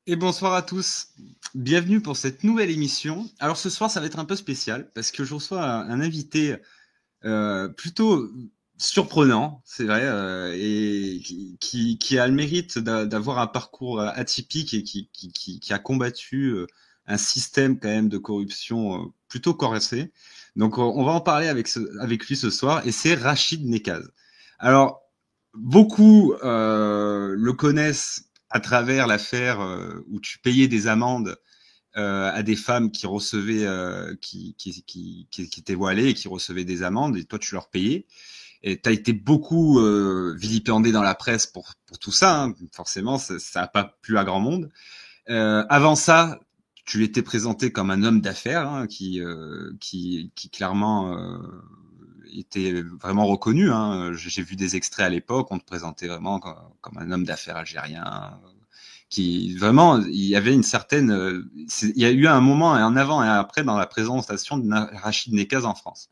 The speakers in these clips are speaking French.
Et bonsoir à tous. Bienvenue pour cette nouvelle émission. Alors ce soir, ça va être un peu spécial parce que je reçois un invité plutôt surprenant, c'est vrai, et qui a le mérite d'avoir un parcours atypique et qui a combattu un système quand même de corruption plutôt corsé. Donc on va en parler avec lui ce soir et c'est Rachid Nekaz. Alors beaucoup le connaissent à travers l'affaire où tu payais des amendes à des femmes qui recevaient, qui étaient voilées et qui recevaient des amendes, et toi tu leur payais. Et tu as été beaucoup vilipendé dans la presse pour tout ça, hein. Forcément, ça n'a pas plu à grand monde. Avant ça, tu étais présenté comme un homme d'affaires hein, qui clairement était vraiment reconnu. Hein. J'ai vu des extraits à l'époque, on te présentait vraiment comme un homme d'affaires algérien. Qui vraiment, il y avait une certaine, il y a eu un moment, un avant et un après dans la présentation de Rachid Nekaz en France.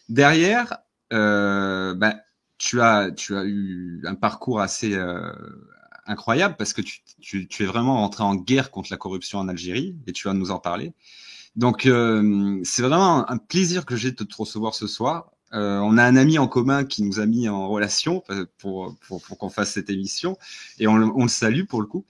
Derrière, bah, tu as eu un parcours assez incroyable parce que tu es vraiment rentré en guerre contre la corruption en Algérie et tu vas nous en parler. Donc, c'est vraiment un plaisir que j'ai de te recevoir ce soir. On a un ami en commun qui nous a mis en relation pour qu'on fasse cette émission et on le salue pour le coup.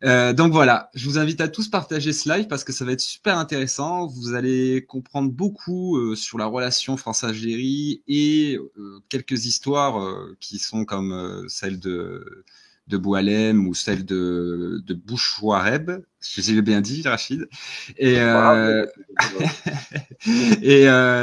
Donc voilà, je vous invite à tous partager ce live parce que ça va être super intéressant. Vous allez comprendre beaucoup sur la relation France-Algérie et quelques histoires qui sont comme celle de Boualem ou celle de Bouchouareb, si j'ai bien dit, Rachid. Et, Bravo.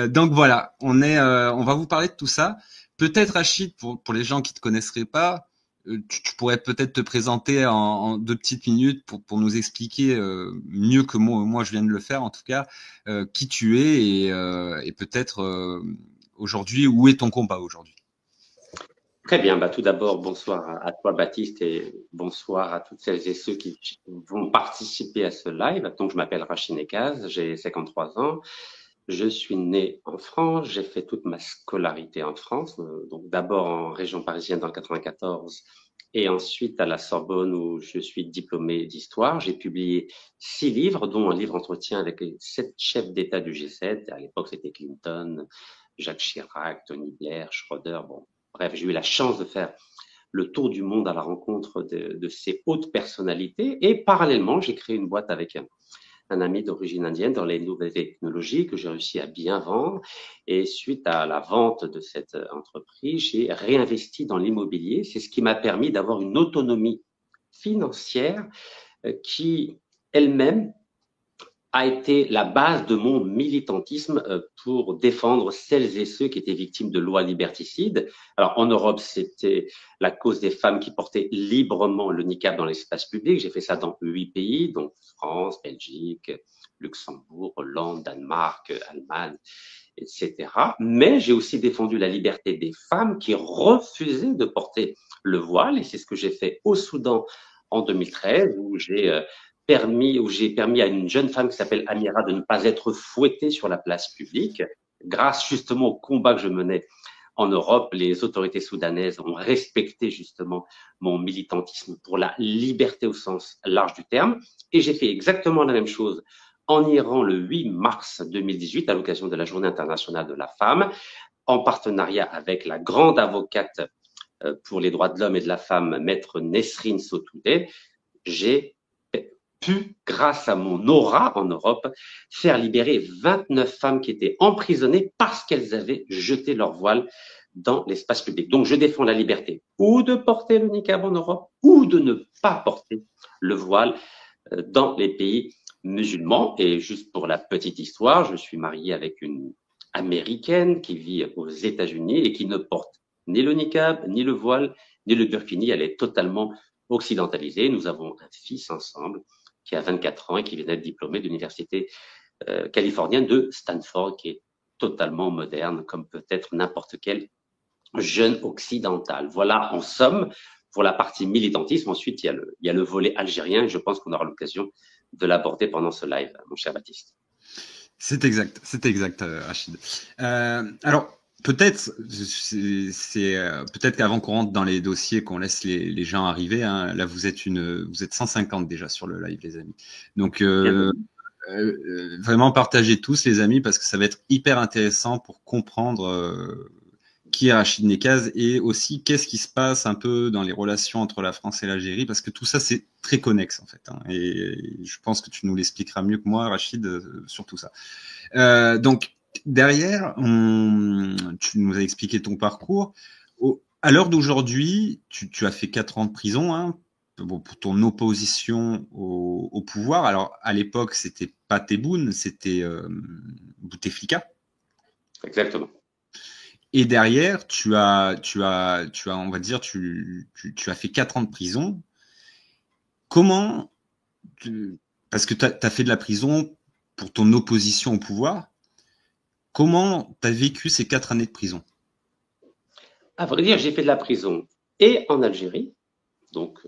donc voilà, on va vous parler de tout ça. Peut-être Rachid, pour les gens qui te connaisseraient pas, tu pourrais peut-être te présenter en 2 petites minutes pour nous expliquer mieux que moi je viens de le faire en tout cas, qui tu es et peut-être aujourd'hui où est ton combat aujourd'hui. Très bien. Tout d'abord, bonsoir à toi, Baptiste, et bonsoir à toutes celles et ceux qui vont participer à ce live. Donc, je m'appelle Rachid Nekaz, j'ai 53 ans. Je suis né en France, j'ai fait toute ma scolarité en France, donc d'abord en région parisienne dans le 94 et ensuite à la Sorbonne où je suis diplômé d'histoire. J'ai publié 6 livres, dont un livre entretien avec les 7 chefs d'État du G7. À l'époque, c'était Clinton, Jacques Chirac, Tony Blair, Schroeder. Bon, bref, j'ai eu la chance de faire le tour du monde à la rencontre de ces hautes personnalités. Et parallèlement, j'ai créé une boîte avec un ami d'origine indienne dans les nouvelles technologies que j'ai réussi à bien vendre. Et suite à la vente de cette entreprise, j'ai réinvesti dans l'immobilier. C'est ce qui m'a permis d'avoir une autonomie financière qui elle-même a été la base de mon militantisme pour défendre celles et ceux qui étaient victimes de lois liberticides. Alors en Europe, c'était la cause des femmes qui portaient librement le niqab dans l'espace public. J'ai fait ça dans 8 pays, donc France, Belgique, Luxembourg, Hollande, Danemark, Allemagne, etc. Mais j'ai aussi défendu la liberté des femmes qui refusaient de porter le voile, et c'est ce que j'ai fait au Soudan en 2013, où j'ai permis à une jeune femme qui s'appelle Amira de ne pas être fouettée sur la place publique. Grâce justement au combat que je menais en Europe, les autorités soudanaises ont respecté justement mon militantisme pour la liberté au sens large du terme. Et j'ai fait exactement la même chose en Iran le 8 mars 2018 à l'occasion de la Journée internationale de la femme, en partenariat avec la grande avocate pour les droits de l'homme et de la femme, maître Nesrine Sotoudeh. J'ai pu, grâce à mon aura en Europe, faire libérer 29 femmes qui étaient emprisonnées parce qu'elles avaient jeté leur voile dans l'espace public. Donc, je défends la liberté ou de porter le niqab en Europe ou de ne pas porter le voile dans les pays musulmans. Et juste pour la petite histoire, je suis marié avec une américaine qui vit aux États-Unis et qui ne porte ni le niqab, ni le voile, ni le burkini. Elle est totalement occidentalisée. Nous avons un fils ensemble qui a 24 ans et qui vient d'être diplômé de l'université californienne de Stanford, qui est totalement moderne, comme peut-être n'importe quel jeune occidental. Voilà, en somme, pour la partie militantisme. Ensuite, il y a le volet algérien et je pense qu'on aura l'occasion de l'aborder pendant ce live, mon cher Baptiste. C'est exact, Rachid. Alors, peut-être, peut-être qu'avant qu'on rentre dans les dossiers, qu'on laisse les gens arriver, hein, là vous êtes 150 déjà sur le live, les amis. Donc vraiment partagez tous, les amis, parce que ça va être hyper intéressant pour comprendre qui est Rachid Nekaz et aussi qu'est-ce qui se passe un peu dans les relations entre la France et l'Algérie, parce que tout ça c'est très connexe en fait, hein, et je pense que tu nous l'expliqueras mieux que moi, Rachid, sur tout ça. Donc derrière, tu nous as expliqué ton parcours. À l'heure d'aujourd'hui, tu as fait 4 ans de prison, hein, pour ton opposition au pouvoir. Alors à l'époque, c'était pas Tebboune, c'était Bouteflika. Exactement. Et derrière, tu as, on va dire, tu as fait 4 ans de prison. Comment, parce que tu as fait de la prison pour ton opposition au pouvoir, comment tu as vécu ces 4 années de prison? À vrai dire, j'ai fait de la prison et en Algérie, donc,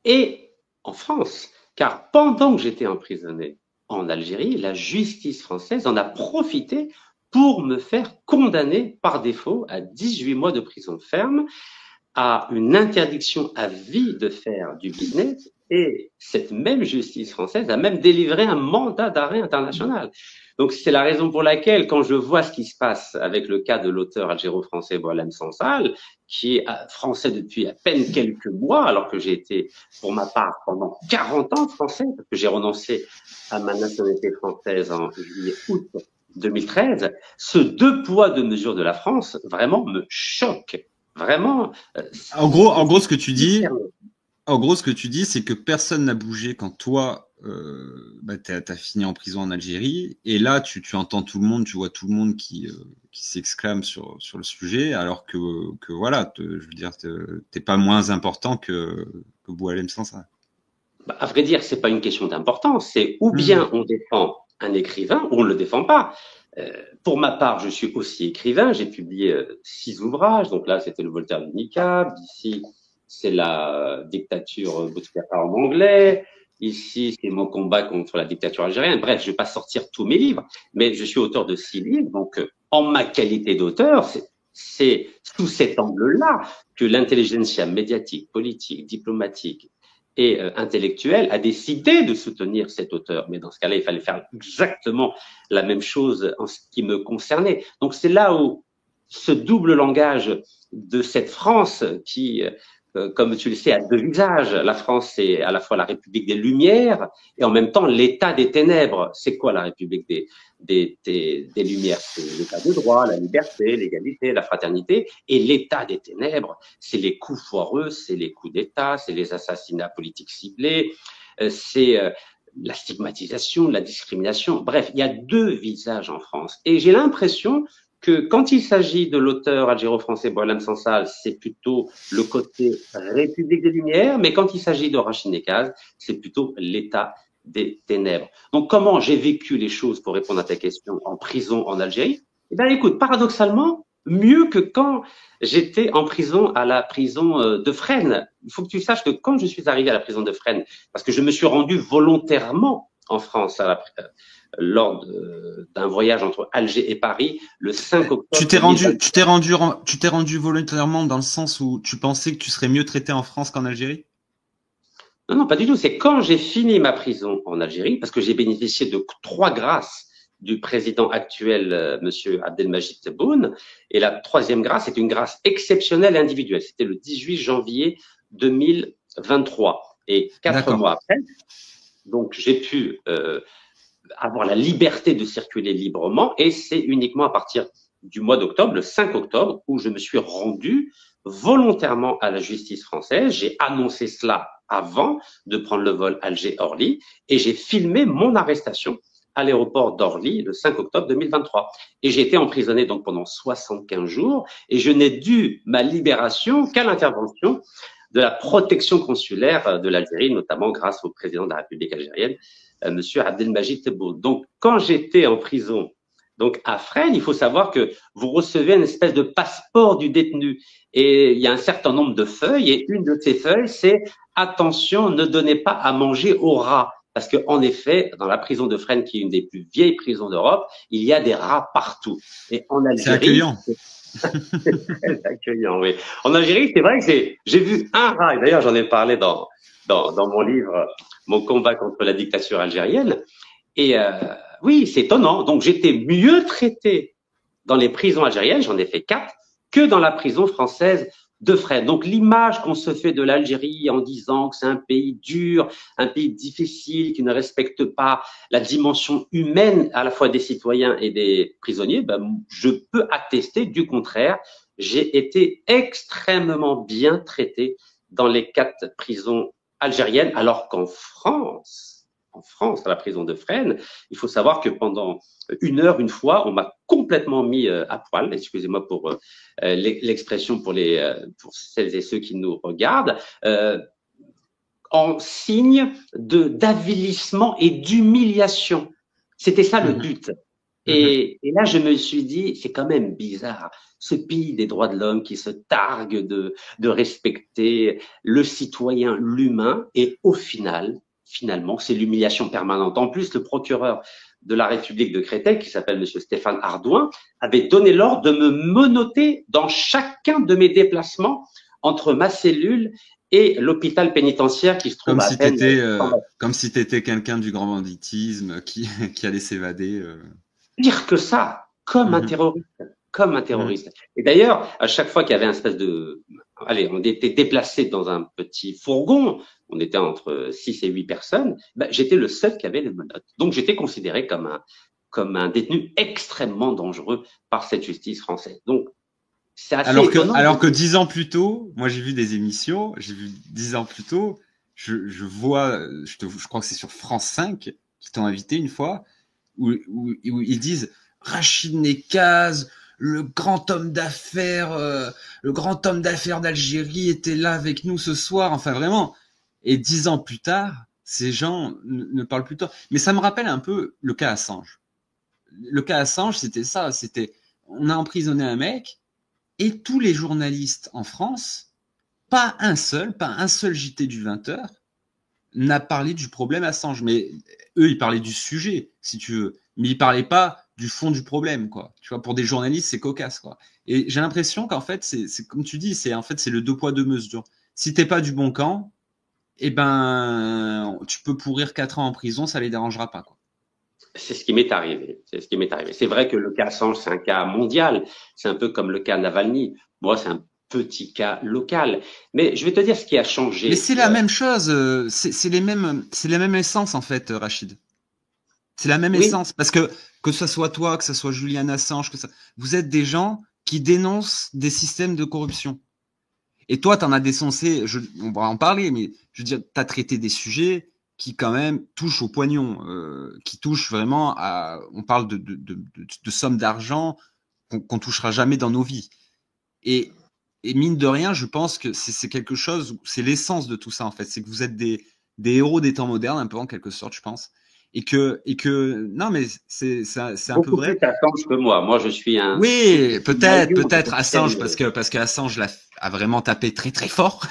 et en France, car pendant que j'étais emprisonné en Algérie, la justice française en a profité pour me faire condamner par défaut à 18 mois de prison ferme, à une interdiction à vie de faire du business, et cette même justice française a même délivré un mandat d'arrêt international. Donc c'est la raison pour laquelle, quand je vois ce qui se passe avec le cas de l'auteur algéro-français Boualem Sansal, qui est français depuis à peine quelques mois, alors que j'ai été, pour ma part, pendant 40 ans français, parce que j'ai renoncé à ma nationalité française en juillet-août 2013, ce 2 poids 2 mesures de la France vraiment me choque. Vraiment. En gros, ce que tu dis, c'est que personne n'a bougé quand toi, tu as fini en prison en Algérie, et là, tu entends tout le monde, tu vois tout le monde qui s'exclame sur le sujet, alors que voilà, je veux dire, t'es pas moins important que Boualem Sansal. À vrai dire, c'est pas une question d'importance, c'est ou bien on défend un écrivain ou on ne le défend pas. Pour ma part, je suis aussi écrivain, j'ai publié 6 ouvrages, donc là c'était le Voltaire du Niqab, ici c'est la dictature Bouteflika en anglais, ici c'est mon combat contre la dictature algérienne. Bref, je vais pas sortir tous mes livres, mais je suis auteur de 6 livres, donc en ma qualité d'auteur, c'est sous cet angle-là que l'intelligentsia médiatique, politique, diplomatique et intellectuelle a décidé de soutenir cet auteur. Mais dans ce cas-là, il fallait faire exactement la même chose en ce qui me concernait. Donc c'est là où ce double langage de cette France qui, comme tu le sais, a 2 visages. La France, c'est à la fois la République des Lumières et en même temps l'État des ténèbres. C'est quoi la République des Lumières? C'est l'État de droit, la liberté, l'égalité, la fraternité. Et l'État des ténèbres, c'est les coups foireux, c'est les coups d'État, c'est les assassinats politiques ciblés, c'est la stigmatisation, la discrimination. Bref, il y a 2 visages en France. Et j'ai l'impression que quand il s'agit de l'auteur algéro-français Boualem Sansal, c'est plutôt le côté République des Lumières, mais quand il s'agit de Rachid Nekaz, c'est plutôt l'État des ténèbres. Donc, comment j'ai vécu les choses, pour répondre à ta question, en prison en Algérie? Eh bien, écoute, paradoxalement, mieux que quand j'étais en prison à la prison de Fresnes. Il faut que tu saches que quand je suis arrivé à la prison de Fresnes, parce que je me suis rendu volontairement en France lors d'un voyage entre Alger et Paris le 5 octobre. Tu t'es rendu volontairement dans le sens où tu pensais que tu serais mieux traité en France qu'en Algérie? Non, non, pas du tout. C'est quand j'ai fini ma prison en Algérie, parce que j'ai bénéficié de 3 grâces du président actuel, Monsieur Abdelmajid Tebboune. Et la 3e grâce est une grâce exceptionnelle et individuelle. C'était le 18 janvier 2023. Et 4 mois après, donc j'ai pu avoir la liberté de circuler librement. Et c'est uniquement à partir du mois d'octobre, le 5 octobre, où je me suis rendu volontairement à la justice française. J'ai annoncé cela avant de prendre le vol Alger-Orly et j'ai filmé mon arrestation à l'aéroport d'Orly le 5 octobre 2023. Et j'ai été emprisonné donc pendant 75 jours et je n'ai dû ma libération qu'à l'intervention de la protection consulaire de l'Algérie, notamment grâce au président de la République algérienne, Monsieur Abdelmajid Tebboune. Donc, quand j'étais en prison, donc à Fresnes, il faut savoir que vous recevez une espèce de passeport du détenu et il y a un certain nombre de feuilles et une de ces feuilles, c'est attention, ne donnez pas à manger aux rats. Parce que, en effet, dans la prison de Fresnes, qui est une des plus vieilles prisons d'Europe, il y a des rats partout. Et en C'est Algérie, accueillant. c'est très accueillant, oui. En Algérie, c'est vrai que j'ai vu un rat. Et d'ailleurs, j'en ai parlé dans mon livre, Mon combat contre la dictature algérienne. Et oui, c'est étonnant. Donc, j'étais mieux traité dans les prisons algériennes, j'en ai fait 4, que dans la prison française de Fresnes. Donc l'image qu'on se fait de l'Algérie en disant que c'est un pays dur, un pays difficile, qui ne respecte pas la dimension humaine à la fois des citoyens et des prisonniers, ben, je peux attester du contraire. J'ai été extrêmement bien traité dans les 4 prisons algériennes, alors en France, à la prison de Fresnes, il faut savoir que pendant une heure, une fois, on m'a complètement mis à poil, excusez-moi pour l'expression pour celles et ceux qui nous regardent, en signe d'avilissement et d'humiliation. C'était ça le but. Et là, je me suis dit, c'est quand même bizarre, ce pays des droits de l'homme qui se targue de respecter le citoyen, l'humain, et au finalement, c'est l'humiliation permanente. En plus, le procureur de la République de Créteil, qui s'appelle Monsieur Stéphane Ardouin, avait donné l'ordre de me menotter dans chacun de mes déplacements entre ma cellule et l'hôpital pénitentiaire qui se trouve Comme à si peine. comme si t'étais quelqu'un du grand banditisme qui allait s'évader. Pire que ça, comme un terroriste. Comme un terroriste. Et d'ailleurs, à chaque fois qu'il y avait un espèce de... Allez, on était déplacé dans un petit fourgon, on était entre 6 et 8 personnes, ben, j'étais le seul qui avait les menottes. Donc j'étais considéré comme un détenu extrêmement dangereux par cette justice française. Donc c'est assez étonnant. Alors que 10 ans plus tôt, moi j'ai vu des émissions, j'ai vu 10 ans plus tôt, je vois, je crois que c'est sur France 5 qui t'ont invité une fois, où ils disent Rachid Nekaz, le grand homme d'affaires d'Algérie était là avec nous ce soir. Enfin vraiment. Et 10 ans plus tard, ces gens ne parlent plus de toi. Mais ça me rappelle un peu le cas Assange. Le cas Assange, c'était ça. C'était on a emprisonné un mec et tous les journalistes en France, pas un seul JT du 20h n'a parlé du problème Assange. Mais eux, ils parlaient du sujet, si tu veux. Mais ils parlaient pas du fond du problème, quoi. Tu vois, pour des journalistes, c'est cocasse, quoi. Et j'ai l'impression qu'en fait, c'est comme tu dis, c'est le 2 poids 2 mesures. Si t'es pas du bon camp, eh ben, tu peux pourrir 4 ans en prison, ça les dérangera pas, quoi. C'est ce qui m'est arrivé. C'est ce qui m'est arrivé. C'est vrai que le cas Assange, c'est un cas mondial. C'est un peu comme le cas Navalny. Moi, c'est un petit cas local. Mais je vais te dire ce qui a changé. Mais c'est la même chose. C'est les mêmes essences, en fait, Rachid. C'est la même essence. Parce que ce soit toi, que ce soit Julian Assange, vous êtes des gens qui dénoncent des systèmes de corruption. Et toi, t'en as dénoncé, on va en parler, mais je veux dire, t'as traité des sujets qui quand même touchent au poignon, qui touchent vraiment à... On parle de sommes d'argent qu'on touchera jamais dans nos vies. Et mine de rien, je pense que c'est quelque chose, c'est l'essence de tout ça, en fait. C'est que vous êtes des héros des temps modernes, un peu en quelque sorte, je pense. Et que non, mais c'est un peu vrai. Beaucoup plus Assange que moi. Moi, je suis un... Oui, peut-être Assange, parce que Assange a vraiment tapé très très fort.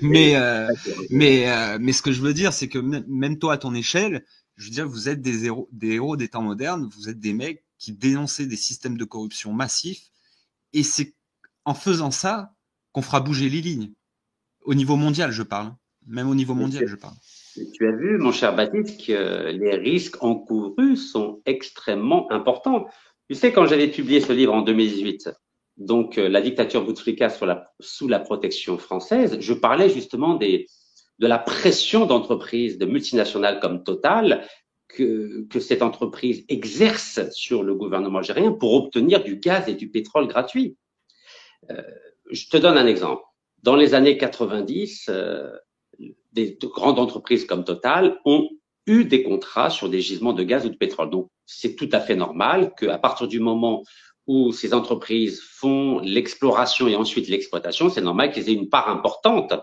mais ce que je veux dire, c'est que même toi à ton échelle, je veux dire, vous êtes des héros des temps modernes. Vous êtes des mecs qui dénonçaient des systèmes de corruption massifs, et c'est en faisant ça qu'on fera bouger les lignes. Au niveau mondial, je parle. Même au niveau mondial, je parle. Tu as vu, mon cher Baptiste, que les risques encourus sont extrêmement importants. Tu sais, quand j'avais publié ce livre en 2018, donc la dictature Bouteflika sous la protection française, je parlais justement de la pression d'entreprises, de multinationales comme Total, que cette entreprise exerce sur le gouvernement algérien pour obtenir du gaz et du pétrole gratuit. Je te donne un exemple. Dans les années 90, des grandes entreprises comme Total ont eu des contrats sur des gisements de gaz ou de pétrole. Donc, c'est tout à fait normal qu'à partir du moment où ces entreprises font l'exploration et ensuite l'exploitation, c'est normal qu'ils aient une part importante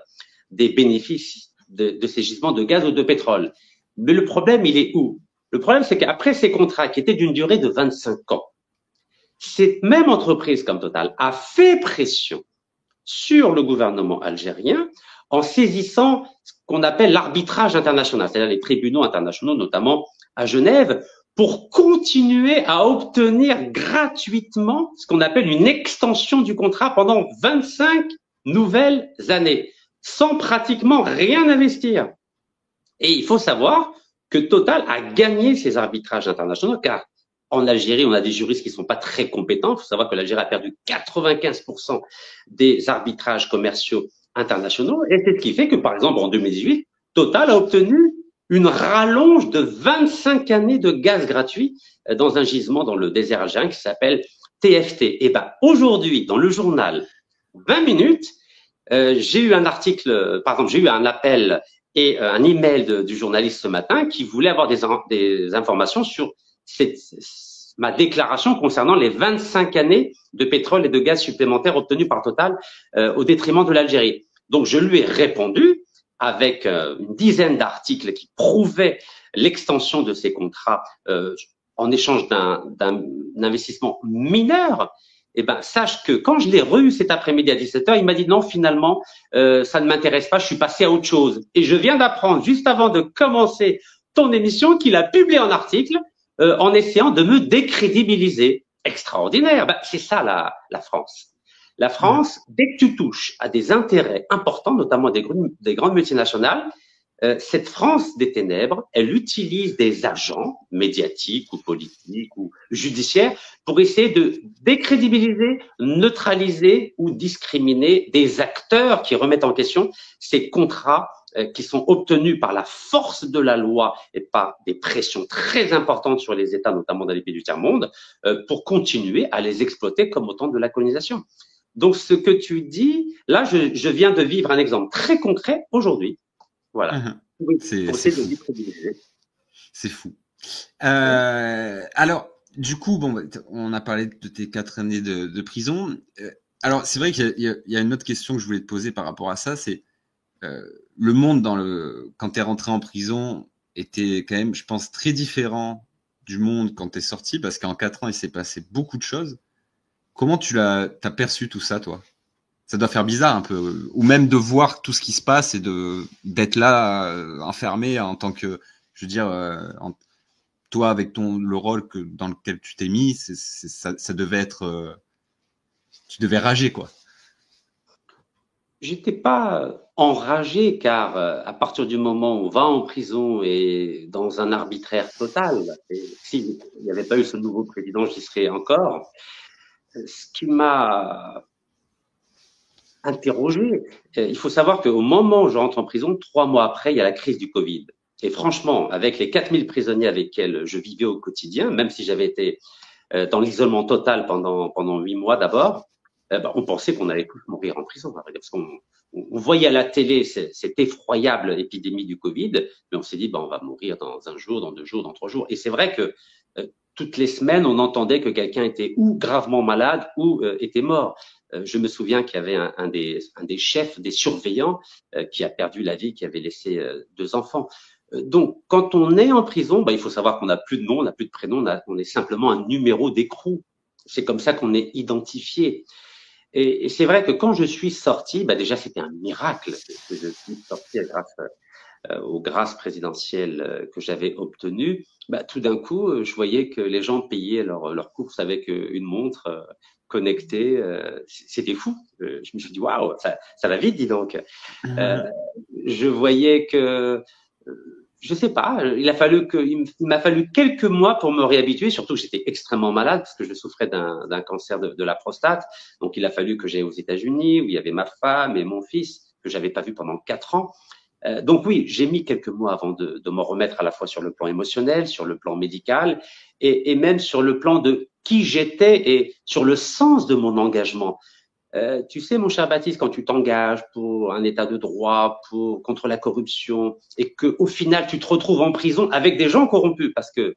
des bénéfices de ces gisements de gaz ou de pétrole. Mais le problème, il est où? Le problème, c'est qu'après ces contrats qui étaient d'une durée de 25 ans, cette même entreprise comme Total a fait pression sur le gouvernement algérien en saisissant qu'on appelle l'arbitrage international, c'est-à-dire les tribunaux internationaux, notamment à Genève, pour continuer à obtenir gratuitement ce qu'on appelle une extension du contrat pendant 25 nouvelles années, sans pratiquement rien investir. Et il faut savoir que Total a gagné ces arbitrages internationaux, car en Algérie, on a des juristes qui ne sont pas très compétents. Il faut savoir que l'Algérie a perdu 95% des arbitrages commerciaux internationaux. Et c'est ce qui fait que, par exemple, en 2018, Total a obtenu une rallonge de 25 années de gaz gratuit dans un gisement dans le désert algérien qui s'appelle TFT. Et ben aujourd'hui, dans le journal 20 minutes, j'ai eu un article, par exemple, j'ai eu un appel et un email du journaliste ce matin qui voulait avoir des informations sur ma déclaration concernant les 25 années de pétrole et de gaz supplémentaires obtenus par Total au détriment de l'Algérie. Donc, je lui ai répondu avec une dizaine d'articles qui prouvaient l'extension de ces contrats en échange d'un investissement mineur. Eh ben, sache que quand je l'ai re-eu cet après-midi à 17h, il m'a dit non, finalement, ça ne m'intéresse pas, je suis passé à autre chose. Et je viens d'apprendre, juste avant de commencer ton émission, qu'il a publié un article en essayant de me décrédibiliser. Extraordinaire. Ben, c'est ça la France. La France, dès que tu touches à des intérêts importants, notamment des grandes multinationales, cette France des ténèbres, elle utilise des agents médiatiques ou politiques ou judiciaires pour essayer de décrédibiliser, neutraliser ou discriminer des acteurs qui remettent en question ces contrats qui sont obtenus par la force de la loi et par des pressions très importantes sur les États, notamment dans les pays du tiers-monde, pour continuer à les exploiter comme au temps de la colonisation. Donc, ce que tu dis, là, je viens de vivre un exemple très concret aujourd'hui. Voilà. Oui, c'est fou. C'est fou. Alors, du coup, bon, on a parlé de tes 4 années de prison. Alors, c'est vrai qu'il y a une autre question que je voulais te poser par rapport à ça, c'est le monde quand tu es rentré en prison était quand même, je pense, très différent du monde quand tu es sorti, parce qu'en 4 ans, il s'est passé beaucoup de choses. Comment t'as perçu tout ça, toi? Ça doit faire bizarre un peu, ou même de voir tout ce qui se passe et d'être là enfermé en tant que, je veux dire, toi avec le rôle dans lequel tu t'es mis, ça devait être, tu devais rager, quoi. J'étais pas enragé, car à partir du moment où on va en prison et dans un arbitraire total, et s'il n'y avait pas eu ce nouveau président, j'y serais encore. Ce qui m'a interrogé, il faut savoir qu'au moment où je rentre en prison, 3 mois après, il y a la crise du Covid. Et franchement, avec les 4000 prisonniers avec lesquels je vivais au quotidien, même si j'avais été dans l'isolement total pendant 8 mois d'abord, on pensait qu'on allait tous mourir en prison. Parce qu'on voyait à la télé cette effroyable épidémie du Covid, mais on s'est dit, on va mourir dans 1 jour, dans 2 jours, dans 3 jours. Et c'est vrai que toutes les semaines, on entendait que quelqu'un était ou gravement malade ou était mort. Je me souviens qu'il y avait un des chefs, des surveillants, qui a perdu la vie, qui avait laissé 2 enfants. Donc, quand on est en prison, il faut savoir qu'on n'a plus de nom, on n'a plus de prénom, on est simplement un numéro d'écrou. C'est comme ça qu'on est identifié. Et c'est vrai que quand je suis sorti, déjà c'était un miracle que je suis sorti grâce aux grâces présidentielles que j'avais obtenues. Tout d'un coup, je voyais que les gens payaient leurs courses avec une montre connectée. C'était fou. Je me suis dit, waouh, ça va vite, dis donc. Je voyais que, je sais pas, il m'a fallu quelques mois pour me réhabituer, surtout que j'étais extrêmement malade parce que je souffrais d'un cancer de la prostate. Donc, il a fallu que j'aille aux États-Unis où il y avait ma femme et mon fils que j'avais pas vu pendant 4 ans. Donc oui, j'ai mis quelques mois avant de m'en remettre, à la fois sur le plan émotionnel, sur le plan médical et même sur le plan de qui j'étais et sur le sens de mon engagement. Tu sais, mon cher Baptiste, quand tu t'engages pour un état de droit, contre la corruption, et que au final tu te retrouves en prison avec des gens corrompus, parce que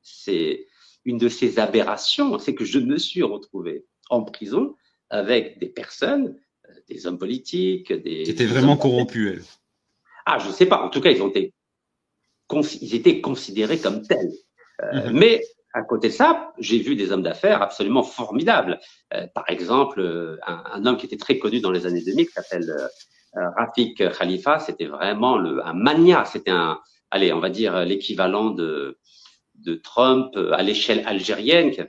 c'est une de ces aberrations, c'est que je me suis retrouvé en prison avec des personnes, des hommes politiques, qui étaient vraiment corrompus, elles. Ah, je sais pas. En tout cas, ils étaient considérés comme tels. Mais à côté de ça, j'ai vu des hommes d'affaires absolument formidables. Par exemple, un homme qui était très connu dans les années 2000, qui s'appelle Rafik Khalifa, c'était vraiment un mania. C'était allez, on va dire l'équivalent de Trump à l'échelle algérienne, qui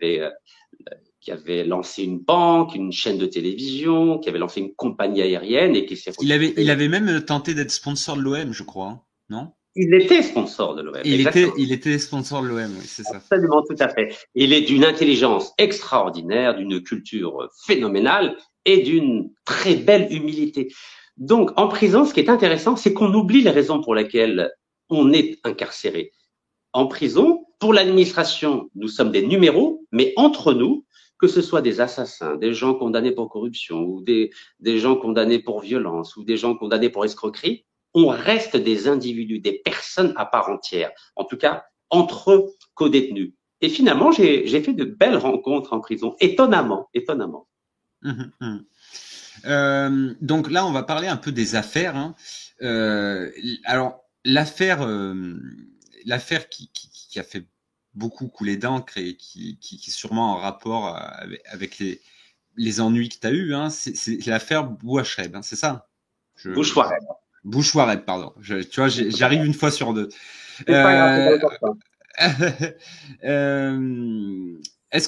avait lancé une banque, une chaîne de télévision, qui avait lancé une compagnie aérienne et qui s'est retrouvée. Il avait même tenté d'être sponsor de l'OM, je crois, hein, non? Il était sponsor de l'OM, exactement. Il était sponsor de l'OM, oui, c'est ça. Absolument, tout à fait. Il est d'une intelligence extraordinaire, d'une culture phénoménale et d'une très belle humilité. Donc, en prison, ce qui est intéressant, c'est qu'on oublie les raisons pour lesquelles on est incarcéré. En prison, pour l'administration, nous sommes des numéros, mais entre nous, que ce soit des assassins, des gens condamnés pour corruption, ou des gens condamnés pour violence, ou des gens condamnés pour escroquerie, on reste des individus, des personnes à part entière. En tout cas, entre co-détenus. Et finalement, j'ai fait de belles rencontres en prison, étonnamment. Donc là, on va parler un peu des affaires. Hein. Alors, l'affaire qui a fait beaucoup couler d'encre et qui est sûrement en rapport avec les ennuis que tu as eus, hein, c'est l'affaire Bouachreb, hein, c'est ça? Bouchouareb, pardon. Tu vois, j'arrive une fois sur deux. Est-ce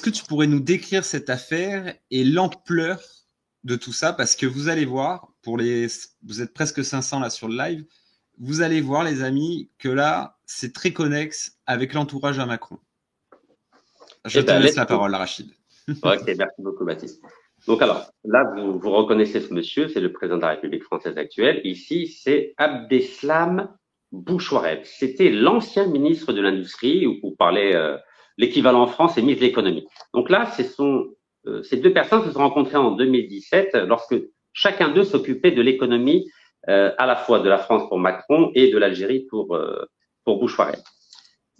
que tu pourrais nous décrire cette affaire et l'ampleur de tout ça? Parce que vous allez voir, vous êtes presque 500 là sur le live, vous allez voir les amis que là, c'est très connexe avec l'entourage à Macron. Je te laisse la parole, Rachid. Ok, merci beaucoup Baptiste. Donc alors, là, vous reconnaissez ce monsieur, c'est le président de la République française actuelle. Ici, c'est Abdeslam Bouchouareb. C'était l'ancien ministre de l'Industrie, ou pour parler l'équivalent en France, c'est ministre de l'Économie. Donc là, ces deux personnes se sont rencontrées en 2017 lorsque chacun d'eux s'occupait de l'économie à la fois de la France pour Macron et de l'Algérie pour Bouchouareb.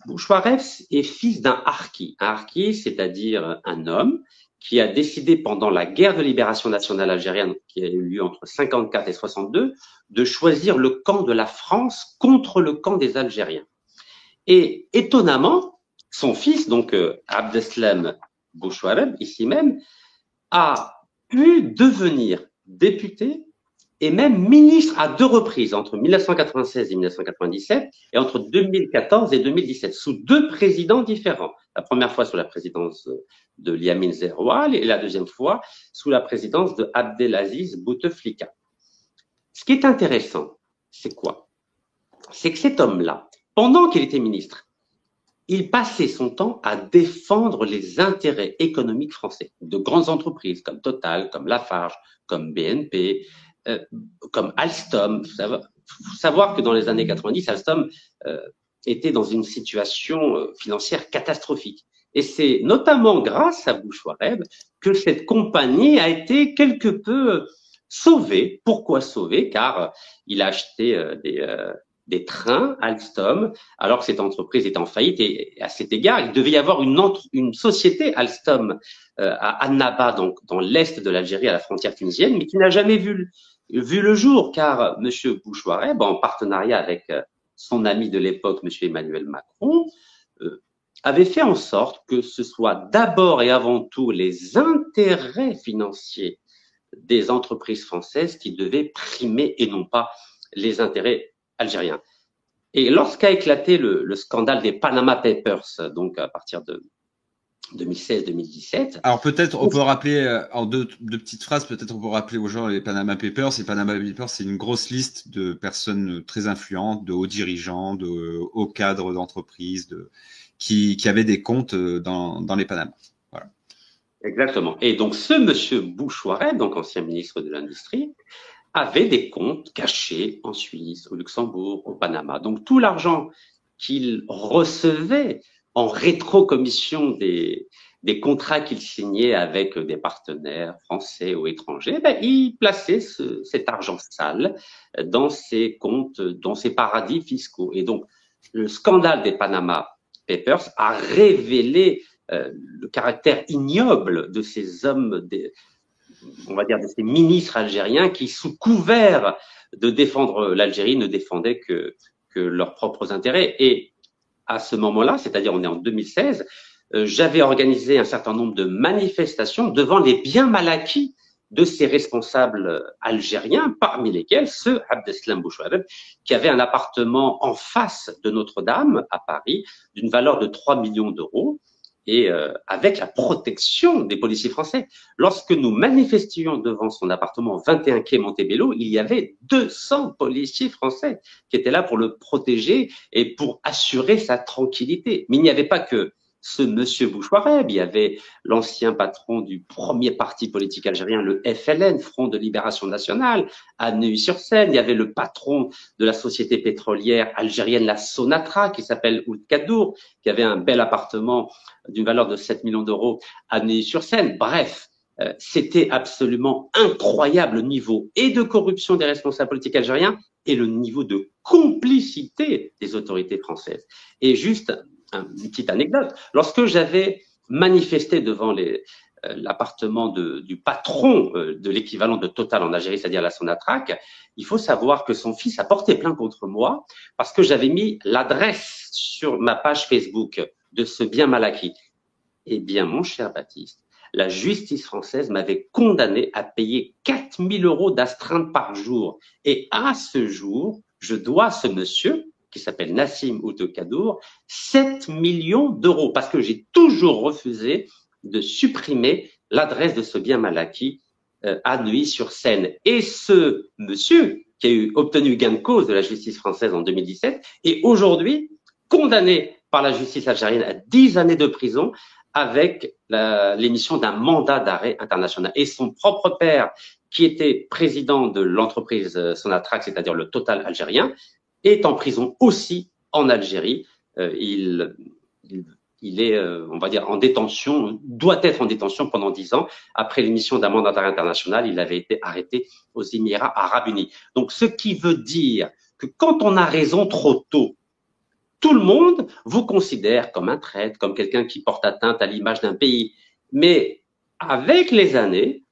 Bouchouareb est fils d'un harki. Un harki, c'est-à-dire un homme qui a décidé pendant la guerre de libération nationale algérienne qui a eu lieu entre 54 et 62 de choisir le camp de la France contre le camp des Algériens. Et étonnamment, son fils, donc Abdeslam Bouchouareb, ici même, a pu devenir député et même ministre à deux reprises, entre 1996 et 1997, et entre 2014 et 2017, sous deux présidents différents. La première fois sous la présidence de Yamin Zerroual et la deuxième fois sous la présidence de Abdelaziz Bouteflika. Ce qui est intéressant, c'est quoi? C'est que cet homme-là, pendant qu'il était ministre, il passait son temps à défendre les intérêts économiques français, de grandes entreprises comme Total, comme Lafarge, comme BNP, comme Alstom. Il faut savoir que dans les années 90, Alstom était dans une situation financière catastrophique. Et c'est notamment grâce à Bouchouareb que cette compagnie a été quelque peu sauvée. Pourquoi sauvée? Car il a acheté des trains Alstom, alors que cette entreprise était en faillite. Et à cet égard, il devait y avoir une société Alstom à Annaba, donc dans l'est de l'Algérie, à la frontière tunisienne, mais qui n'a jamais vu le jour, car M. Bouchouareb, en partenariat avec son ami de l'époque, M. Emmanuel Macron, avait fait en sorte que ce soit d'abord et avant tout les intérêts financiers des entreprises françaises qui devaient primer et non pas les intérêts algériens. Et lorsqu'a éclaté le scandale des Panama Papers, donc à partir de 2016-2017. Alors peut-être on peut rappeler en deux petites phrases, peut-être on peut rappeler aux gens les Panama Papers. Les Panama Papers, c'est une grosse liste de personnes très influentes, de hauts dirigeants, de hauts cadres d'entreprises, qui avaient des comptes dans les Panama. Voilà. Exactement. Et donc ce monsieur Bouchouareb, donc ancien ministre de l'Industrie, avait des comptes cachés en Suisse, au Luxembourg, au Panama. Donc tout l'argent qu'il recevait en rétrocommission des contrats qu'il signait avec des partenaires français ou étrangers, il plaçait cet argent sale dans ses comptes, dans ses paradis fiscaux. Et donc, le scandale des Panama Papers a révélé le caractère ignoble de ces hommes, on va dire de ces ministres algériens qui, sous couvert de défendre l'Algérie, ne défendaient que leurs propres intérêts. Et à ce moment-là, c'est-à-dire on est en 2016, j'avais organisé un certain nombre de manifestations devant les biens mal acquis de ces responsables algériens, parmi lesquels ceux Abdeslam Bouchouareb, qui avait un appartement en face de Notre-Dame à Paris d'une valeur de 3 millions d'euros et avec la protection des policiers français. Lorsque nous manifestions devant son appartement 21 quai Montebello, il y avait 200 policiers français qui étaient là pour le protéger et pour assurer sa tranquillité. Mais il n'y avait pas que ce monsieur Bouchouareb, il y avait l'ancien patron du premier parti politique algérien, le FLN, Front de Libération Nationale, à Neuilly-sur-Seine. Il y avait le patron de la société pétrolière algérienne, la Sonatra, qui s'appelle Ould Kadour, qui avait un bel appartement d'une valeur de 7 millions d'euros à Neuilly-sur-Seine. Bref, c'était absolument incroyable le niveau et de corruption des responsables politiques algériens et le niveau de complicité des autorités françaises. Et juste une petite anecdote, lorsque j'avais manifesté devant l'appartement du patron de l'équivalent de Total en Algérie, c'est-à-dire la Sonatrach, il faut savoir que son fils a porté plainte contre moi parce que j'avais mis l'adresse sur ma page Facebook de ce bien mal acquis. Eh bien, mon cher Baptiste, la justice française m'avait condamné à payer 4 000 euros d'astreinte par jour. Et à ce jour, je dois à ce monsieur, qui s'appelle Nassim Ould Kadour, 7 millions d'euros, parce que j'ai toujours refusé de supprimer l'adresse de ce bien mal acquis à Neuilly-sur-Seine. Et ce monsieur, qui a obtenu gain de cause de la justice française en 2017, est aujourd'hui condamné par la justice algérienne à 10 années de prison avec l'émission d'un mandat d'arrêt international. Et son propre père, qui était président de l'entreprise Sonatrach, c'est-à-dire le Total algérien, est en prison aussi en Algérie. Il est, on va dire, en détention, doit être en détention pendant 10 ans. Après l'émission d'un mandat d'arrêt international, il avait été arrêté aux Émirats arabes unis. Donc, ce qui veut dire que quand on a raison trop tôt, tout le monde vous considère comme un traître, comme quelqu'un qui porte atteinte à l'image d'un pays. Mais avec les années,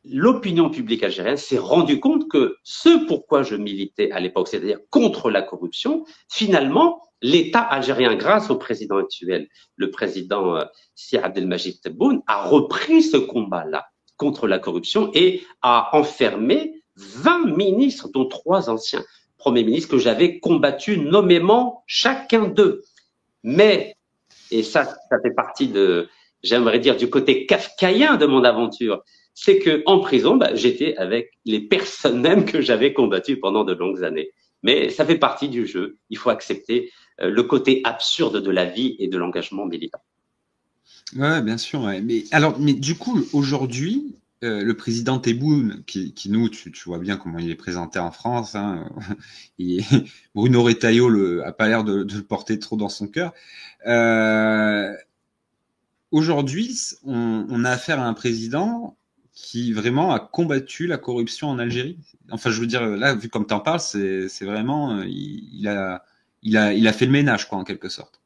l'opinion publique algérienne s'est rendue compte que ce pourquoi je militais à l'époque, c'est-à-dire contre la corruption, finalement, l'État algérien, grâce au président actuel, le président Si Abdelmajid Tebboune, a repris ce combat-là contre la corruption et a enfermé 20 ministres, dont 3 anciens Premier ministre que j'avais combattu nommément chacun d'eux. Mais, et ça fait partie de, j'aimerais dire, du côté kafkaïen de mon aventure, c'est que en prison, j'étais avec les personnes mêmes que j'avais combattues pendant de longues années. Mais ça fait partie du jeu. Il faut accepter le côté absurde de la vie et de l'engagement militant. Ouais, bien sûr. Ouais. Mais du coup, aujourd'hui, le président Tebboune, qui nous, tu vois bien comment il est présenté en France, hein, Bruno Retailleau a pas l'air de le porter trop dans son cœur. Aujourd'hui, on a affaire à un président qui vraiment a combattu la corruption en Algérie. Enfin, je veux dire, là, vu comme tu en parles, c'est vraiment, il a fait le ménage, quoi, en quelque sorte.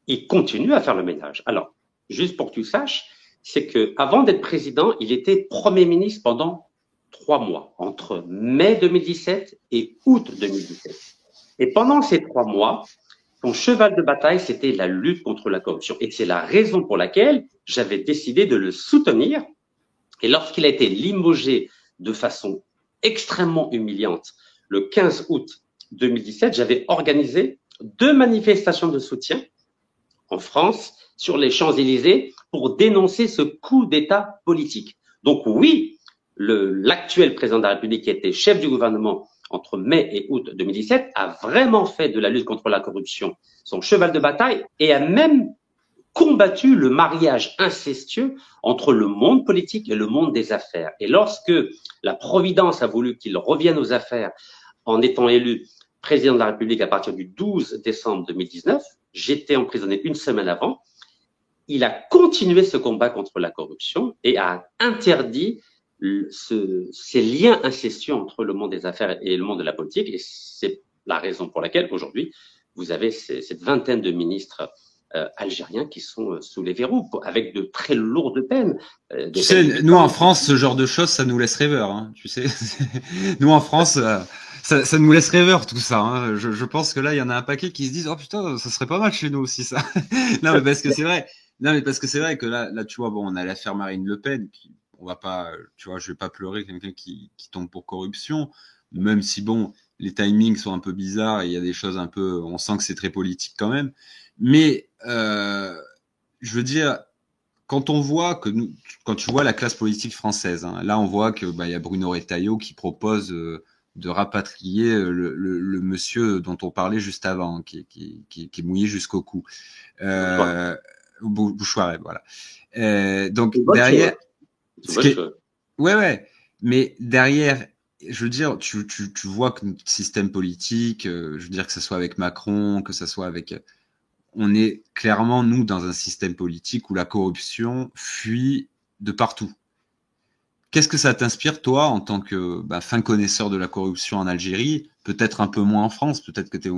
Il continue à faire le ménage. Alors, juste pour que tu saches, c'est que avant d'être président, il était Premier ministre pendant 3 mois, entre mai 2017 et août 2017. Et pendant ces 3 mois, son cheval de bataille, c'était la lutte contre la corruption. Et c'est la raison pour laquelle j'avais décidé de le soutenir. Et lorsqu'il a été limogé de façon extrêmement humiliante, le 15 août 2017, j'avais organisé 2 manifestations de soutien en France, sur les Champs-Élysées, pour dénoncer ce coup d'État politique. Donc oui, l'actuel président de la République, qui était chef du gouvernement entre mai et août 2017, a vraiment fait de la lutte contre la corruption son cheval de bataille et a même combattu le mariage incestueux entre le monde politique et le monde des affaires. Et lorsque la Providence a voulu qu'il revienne aux affaires en étant élu président de la République à partir du 12 décembre 2019, j'étais emprisonné une semaine avant. Il a continué ce combat contre la corruption et a interdit ces liens incestueux entre le monde des affaires et le monde de la politique. Et c'est la raison pour laquelle aujourd'hui, vous avez cette vingtaine de ministres algériens qui sont sous les verrous, avec de très lourdes peines. Tu sais, nous en France, ce genre de choses, ça nous laisse rêveurs. Hein, tu sais, nous en France, ça nous laisse rêveurs tout ça. Hein. Je pense que là, il y en a un paquet qui se disent, oh putain, ça serait pas mal chez nous aussi ça. Non, mais parce que c'est vrai. Non, mais parce que c'est vrai que là, tu vois, bon, on a l'affaire Marine Le Pen, qui, on va pas, tu vois, je vais pas pleurer quelqu'un qui tombe pour corruption, même si bon, les timings sont un peu bizarres et il y a des choses un peu, on sent que c'est très politique quand même. Mais je veux dire, quand on voit que nous, quand tu vois la classe politique française, hein, là on voit que bah, il y a Bruno Retailleau qui propose de rapatrier le monsieur dont on parlait juste avant, qui est mouillé jusqu'au cou. Bouchoiret, voilà. Donc derrière, ouais, mais derrière, je veux dire, tu vois que notre système politique, je veux dire que ce soit avec Macron, que ce soit avec, on est clairement nous dans un système politique où la corruption fuit de partout. Qu'est-ce que ça t'inspire, toi, en tant que fin connaisseur de la corruption en Algérie, peut-être un peu moins en France, peut-être que tu es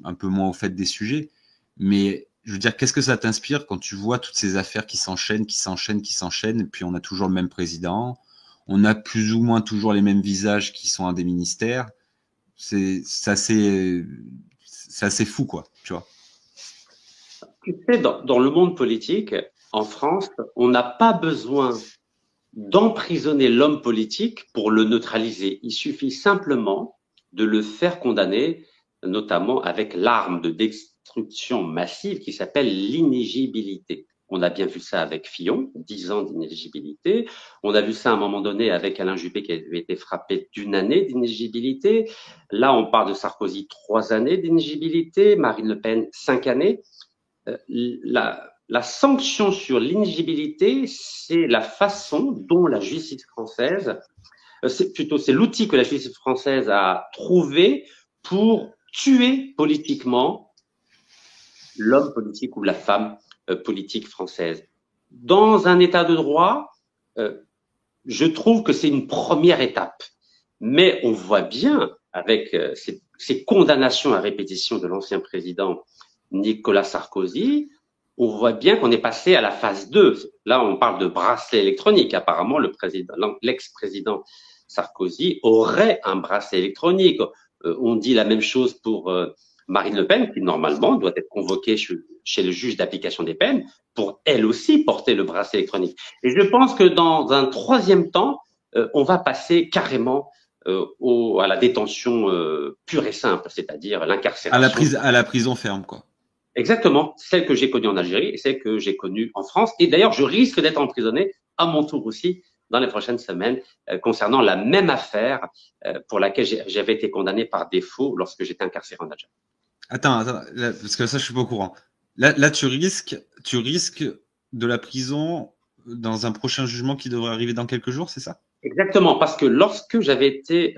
un peu moins au fait des sujets, mais je veux dire, qu'est-ce que ça t'inspire quand tu vois toutes ces affaires qui s'enchaînent, et puis on a toujours le même président, on a plus ou moins toujours les mêmes visages qui sont à des ministères, c'est assez fou, quoi, tu vois. Tu sais, dans le monde politique, en France, on n'a pas besoin d'emprisonner l'homme politique pour le neutraliser. Il suffit simplement de le faire condamner, notamment avec l'arme de destruction massive qui s'appelle l'inéligibilité. On a bien vu ça avec Fillon, 10 ans d'inéligibilité. On a vu ça à un moment donné avec Alain Juppé qui avait été frappé d'1 année d'inéligibilité. Là, on parle de Sarkozy, 3 années d'inéligibilité. Marine Le Pen, 5 années. La sanction sur l'inéligibilité, c'est la façon dont la justice française, c'est l'outil que la justice française a trouvé pour tuer politiquement l'homme politique ou la femme politique française. Dans un état de droit, je trouve que c'est une première étape. Mais on voit bien avec ces condamnations à répétition de l'ancien président Nicolas Sarkozy, on voit bien qu'on est passé à la phase 2. Là, on parle de bracelet électronique. Apparemment, l'ex-président Sarkozy aurait un bracelet électronique. On dit la même chose pour Marine Le Pen, qui normalement doit être convoquée chez le juge d'application des peines pour elle aussi porter le bracelet électronique. Et je pense que dans un troisième temps, on va passer carrément à la détention pure et simple, c'est-à-dire l'incarcération. À la prison ferme, quoi. Exactement, celle que j'ai connue en Algérie et celle que j'ai connue en France. Et d'ailleurs, je risque d'être emprisonné à mon tour aussi dans les prochaines semaines concernant la même affaire pour laquelle j'avais été condamné par défaut lorsque j'étais incarcéré en Algérie. Attends, là, parce que ça, je suis pas au courant. Là, tu risques de la prison dans un prochain jugement qui devrait arriver dans quelques jours, c'est ça? Exactement, parce que lorsque j'étais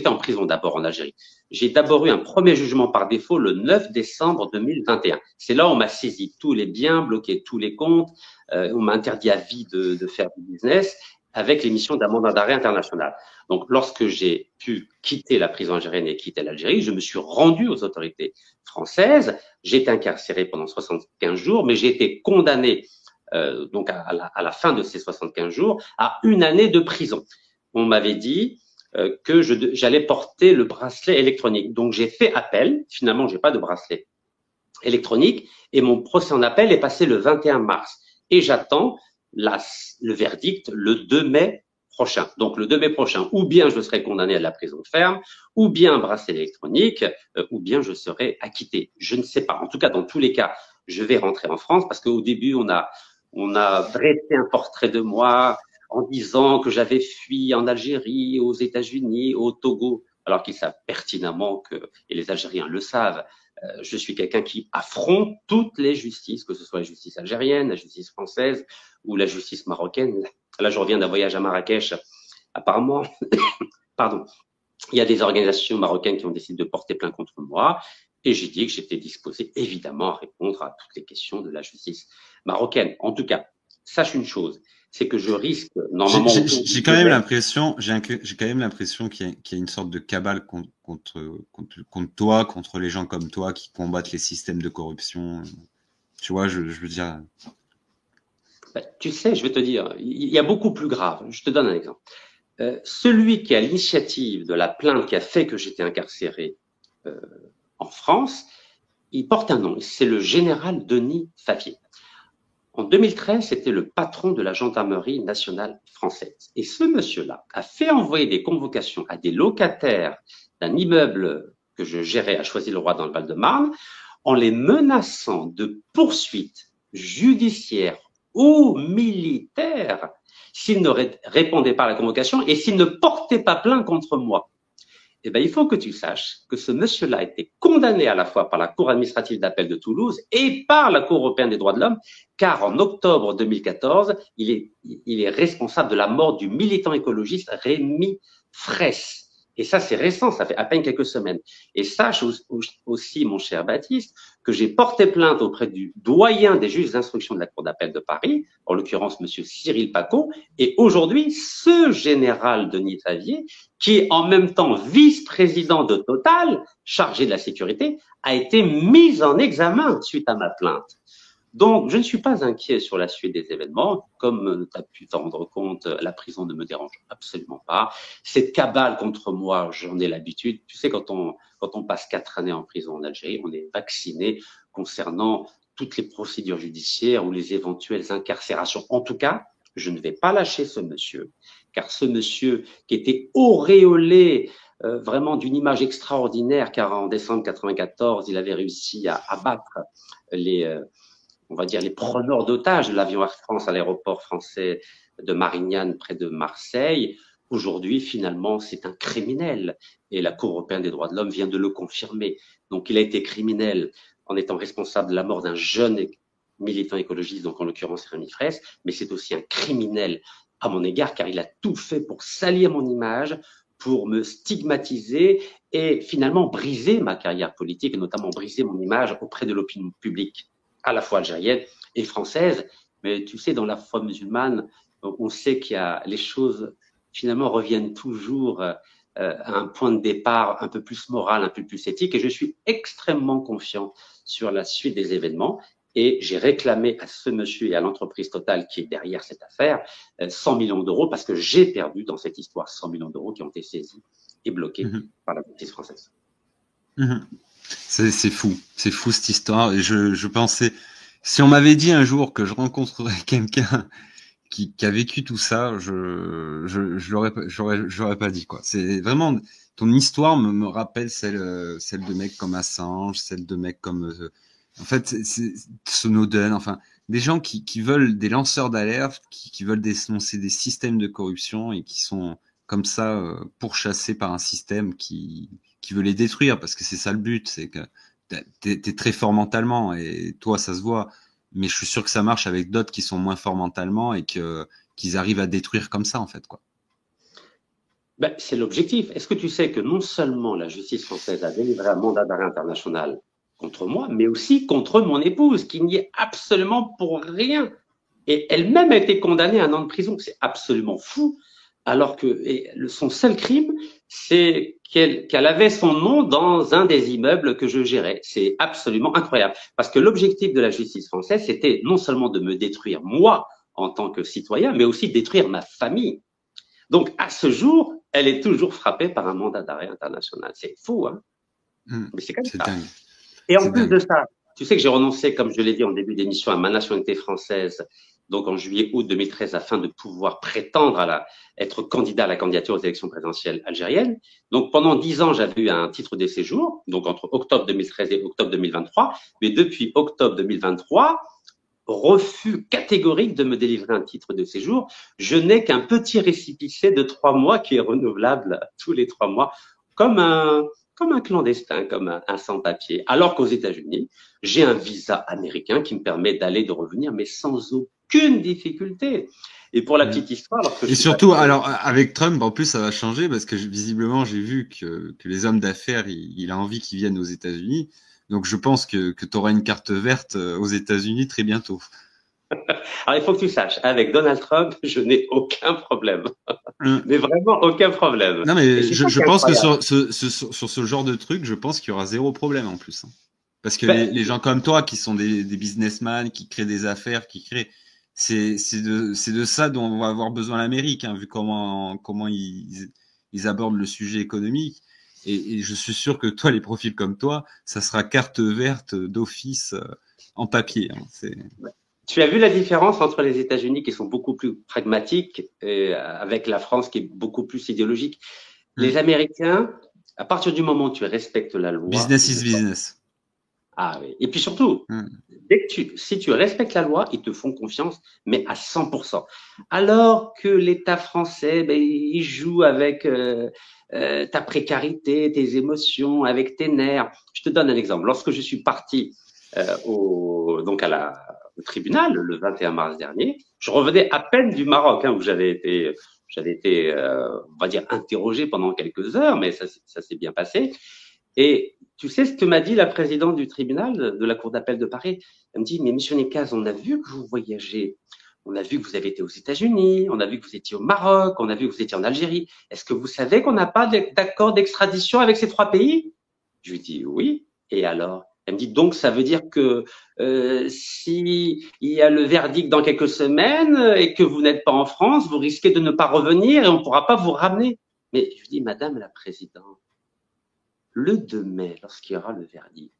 en prison d'abord en Algérie, j'ai d'abord eu un premier jugement par défaut le 9 décembre 2021. C'est là où on m'a saisi tous les biens, bloqué tous les comptes, on m'a interdit à vie de faire du business avec l'émission d'un mandat d'arrêt international. Donc, lorsque j'ai pu quitter la prison algérienne et quitter l'Algérie, je me suis rendu aux autorités françaises. J'ai été incarcéré pendant 75 jours, mais j'ai été condamné donc à la fin de ces 75 jours, à 1 année de prison. On m'avait dit que j'allais porter le bracelet électronique. Donc j'ai fait appel. Finalement, j'ai pas de bracelet électronique et mon procès en appel est passé le 21 mars. Et j'attends le verdict le 2 mai prochain. Donc le 2 mai prochain, ou bien je serai condamné à la prison ferme, ou bien un bracelet électronique, ou bien je serai acquitté. Je ne sais pas. En tout cas, dans tous les cas, je vais rentrer en France parce qu'au début, on a dressé un portrait de moi en disant que j'avais fui en Algérie, aux États-Unis, au Togo, alors qu'ils savent pertinemment que, et les Algériens le savent, je suis quelqu'un qui affronte toutes les justices, que ce soit la justice algérienne, la justice française ou la justice marocaine. Là, je reviens d'un voyage à Marrakech. Apparemment, pardon, il y a des organisations marocaines qui ont décidé de porter plainte contre moi. Et j'ai dit que j'étais disposé, évidemment, à répondre à toutes les questions de la justice marocaine. En tout cas, sache une chose, c'est que je risque normalement. J'ai quand même l'impression qu'il y a une sorte de cabale contre toi, contre les gens comme toi qui combattent les systèmes de corruption. Tu vois, je veux dire. Tu sais, je vais te dire, il y a beaucoup plus grave. Je te donne un exemple. Celui qui a l'initiative de la plainte qui a fait que j'étais incarcéré en France, il porte un nom, c'est le général Denis Favier. En 2013, c'était le patron de la gendarmerie nationale française. Et ce monsieur-là a fait envoyer des convocations à des locataires d'un immeuble que je gérais à Choisy-le-Roi dans le Val-de-Marne, en les menaçant de poursuites judiciaires ou militaires s'ils ne répondaient pas à la convocation et s'ils ne portaient pas plainte contre moi. Eh bien, il faut que tu saches que ce monsieur-là a été condamné à la fois par la Cour administrative d'appel de Toulouse et par la Cour européenne des droits de l'homme, car en octobre 2014, il est responsable de la mort du militant écologiste Rémi Fraisse. Et ça, c'est récent, ça fait à peine quelques semaines. Et sache aussi, mon cher Baptiste, que j'ai porté plainte auprès du doyen des juges d'instruction de la Cour d'appel de Paris, en l'occurrence monsieur Cyril Pacaud, et aujourd'hui, ce général Denis Favier, qui est en même temps vice-président de Total, chargé de la sécurité, a été mis en examen suite à ma plainte. Donc, je ne suis pas inquiet sur la suite des événements. Comme tu as pu t'en rendre compte, la prison ne me dérange absolument pas. Cette cabale contre moi, j'en ai l'habitude. Tu sais, quand on passe 4 années en prison en Algérie, on est vacciné concernant toutes les procédures judiciaires ou les éventuelles incarcérations. En tout cas, je ne vais pas lâcher ce monsieur, car ce monsieur qui était auréolé vraiment d'une image extraordinaire, car en décembre 94, il avait réussi à abattre on va dire, les preneurs d'otages de l'avion Air France à l'aéroport français de Marignane près de Marseille. Aujourd'hui, finalement, c'est un criminel. Et la Cour européenne des droits de l'homme vient de le confirmer. Donc, il a été criminel en étant responsable de la mort d'un jeune militant écologiste, donc en l'occurrence Rémi Fraisse, mais c'est aussi un criminel à mon égard, car il a tout fait pour salir mon image, pour me stigmatiser et finalement briser ma carrière politique, et notamment briser mon image auprès de l'opinion publique, à la fois algérienne et française. Mais tu sais, dans la foi musulmane, on sait qu'il y a les choses finalement reviennent toujours à un point de départ un peu plus moral, un peu plus éthique. Et je suis extrêmement confiant sur la suite des événements. Et j'ai réclamé à ce monsieur et à l'entreprise Total qui est derrière cette affaire 100 millions d'euros parce que j'ai perdu dans cette histoire 100 millions d'euros qui ont été saisis et bloqués par la justice française. C'est fou cette histoire. Et je pensais, si on m'avait dit un jour que je rencontrerais quelqu'un qui a vécu tout ça, j'aurais pas dit quoi. C'est vraiment, ton histoire me rappelle celle de mecs comme Assange, celle de mecs comme en fait c'est Snowden, enfin des gens qui veulent, des lanceurs d'alerte, qui veulent dénoncer des systèmes de corruption et qui sont comme ça pourchassés par un système qui veut les détruire, parce que c'est ça le but, c'est que t'es très fort mentalement et toi ça se voit, mais je suis sûr que ça marche avec d'autres qui sont moins forts mentalement et qu'ils arrivent à détruire comme ça en fait quoi. Ben, c'est l'objectif. Est-ce que tu sais que non seulement la justice française a délivré un mandat d'arrêt international contre moi, mais aussi contre mon épouse, qui n'y est absolument pour rien. Et elle-même a été condamnée à 1 an de prison. C'est absolument fou. Alors que son seul crime, c'est qu'elle avait son nom dans un des immeubles que je gérais. C'est absolument incroyable. Parce que l'objectif de la justice française, c'était non seulement de me détruire moi en tant que citoyen, mais aussi de détruire ma famille. Donc, à ce jour, elle est toujours frappée par un mandat d'arrêt international. C'est fou, hein? Mais c'est comme ça. Dingue. Et en plus de ça, tu sais que j'ai renoncé, comme je l'ai dit en début d'émission, à ma nationalité française, donc en juillet-août 2013, afin de pouvoir prétendre être candidat à la candidature aux élections présidentielles algériennes. Donc pendant 10 ans, j'avais eu un titre de séjour, donc entre octobre 2013 et octobre 2023. Mais depuis octobre 2023, refus catégorique de me délivrer un titre de séjour. Je n'ai qu'un petit récépissé de 3 mois qui est renouvelable tous les 3 mois, comme un clandestin, comme un sans-papier. Alors qu'aux États-Unis, j'ai un visa américain qui me permet d'aller, de revenir, mais sans aucune difficulté. Et pour la petite histoire, et surtout, alors avec Trump, en plus, ça va changer parce que visiblement, j'ai vu que les hommes d'affaires, il a envie qu'ils viennent aux États-Unis. Donc, je pense que tu auras une carte verte aux États-Unis très bientôt. Alors, il faut que tu saches, avec Donald Trump, je n'ai aucun problème. Mais vraiment aucun problème. Non, mais je pense que sur ce genre de truc, je pense qu'il y aura zéro problème en plus. Hein. Parce que les gens comme toi, qui sont des businessmen, qui créent des affaires, c'est de ça dont on va avoir besoin l'Amérique, hein, vu comment ils abordent le sujet économique. Et je suis sûr que toi, les profils comme toi, ça sera carte verte d'office en papier. Hein. Tu as vu la différence entre les États-Unis qui sont beaucoup plus pragmatiques et avec la France qui est beaucoup plus idéologique. Hmm. Les Américains, à partir du moment où tu respectes la loi, Business is business. ah oui. Et puis surtout, Hmm. si tu respectes la loi, ils te font confiance, mais à 100%. Alors que l'État français, ben, il joue avec ta précarité, tes émotions, avec tes nerfs. Je te donne un exemple. Lorsque je suis parti donc au tribunal le 21 mars dernier, je revenais à peine du Maroc, où j'avais été, on va dire, interrogé pendant quelques heures, mais ça s'est bien passé. Et tu sais ce que m'a dit la présidente du tribunal de la Cour d'appel de Paris? Elle me dit, mais monsieur Nekaz, on a vu que vous voyagez. On a vu que vous avez été aux États-Unis, on a vu que vous étiez au Maroc, on a vu que vous étiez en Algérie. Est-ce que vous savez qu'on n'a pas d'accord d'extradition avec ces trois pays? Je lui dis oui. Et alors? Elle me dit donc ça veut dire que si il y a le verdict dans quelques semaines et que vous n'êtes pas en France, vous risquez de ne pas revenir et on ne pourra pas vous ramener. Mais je lui dis, Madame la Présidente, le 2 mai, lorsqu'il y aura le verdict,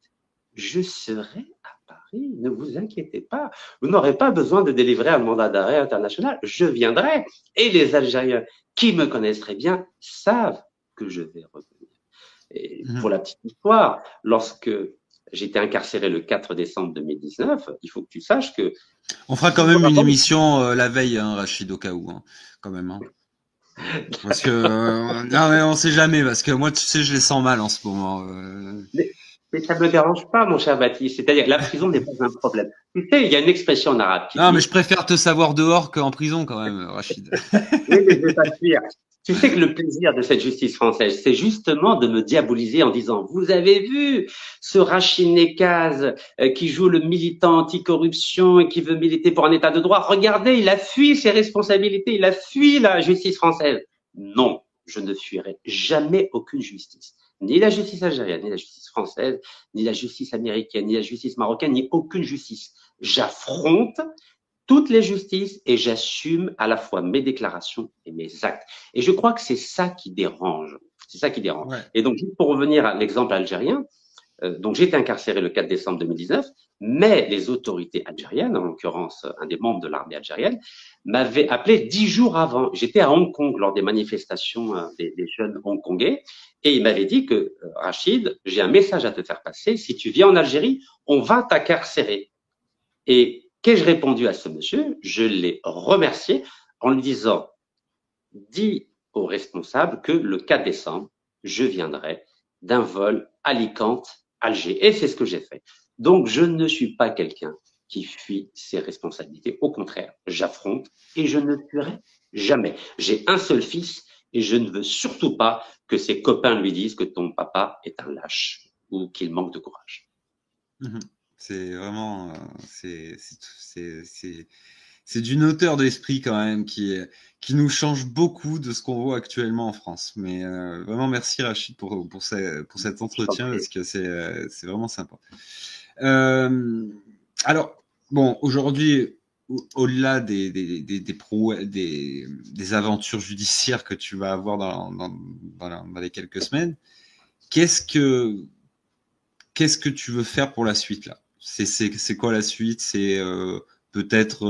je serai à Paris, ne vous inquiétez pas. Vous n'aurez pas besoin de délivrer un mandat d'arrêt international. Je viendrai. Et les Algériens qui me connaissent très bien savent que je vais revenir. Et Hmm. pour la petite histoire, lorsque j'étais incarcéré le 4 décembre 2019, il faut que tu saches que On fera quand 10 jours même une avant, émission la veille, hein, Rachid, au cas où, hein, quand même. Hein. Parce que non, mais on sait jamais, parce que moi, tu sais, je les sens mal en ce moment. mais ça ne me dérange pas, mon cher Baptiste. C'est-à-dire, la prison n'est pas un problème. Tu sais, il y a une expression en arabe qui Non, mais dit je préfère te savoir dehors qu'en prison, quand même, Rachid. oui, mais je vais pas te dire. Tu sais que le plaisir de cette justice française, c'est justement de me diaboliser en disant, vous avez vu ce Rachid Nekaz qui joue le militant anticorruption et qui veut militer pour un état de droit. Regardez, il a fui ses responsabilités, il a fui la justice française. Non, je ne fuirai jamais aucune justice. Ni la justice algérienne, ni la justice française, ni la justice américaine, ni la justice marocaine, ni aucune justice. J'affronte toutes les justices et j'assume à la fois mes déclarations et mes actes. Et je crois que c'est ça qui dérange. C'est ça qui dérange. Ouais. Et donc, juste pour revenir à l'exemple algérien, donc j'ai été incarcéré le 4 décembre 2019, mais les autorités algériennes, en l'occurrence un des membres de l'armée algérienne, m'avaient appelé 10 jours avant. J'étais à Hong Kong lors des manifestations des jeunes hongkongais et il m'avait dit que Rachid, j'ai un message à te faire passer. Si tu viens en Algérie, on va t'incarcérer. Et qu'ai-je répondu à ce monsieur? Je l'ai remercié en lui disant, dis aux responsables que le 4 décembre, je viendrai d'un vol Alicante-Alger. Et c'est ce que j'ai fait. Donc, je ne suis pas quelqu'un qui fuit ses responsabilités. Au contraire, j'affronte et je ne fuirai jamais. J'ai un seul fils et je ne veux surtout pas que ses copains lui disent que ton papa est un lâche ou qu'il manque de courage. Mhm. C'est vraiment, c'est d'une hauteur d'esprit quand même qui nous change beaucoup de ce qu'on voit actuellement en France. Mais vraiment merci Rachid pour cet entretien parce que c'est vraiment sympa. Alors bon, aujourd'hui, au-delà des aventures judiciaires que tu vas avoir dans les quelques semaines, qu'est-ce que tu veux faire pour la suite là? C'est quoi la suite? C'est peut-être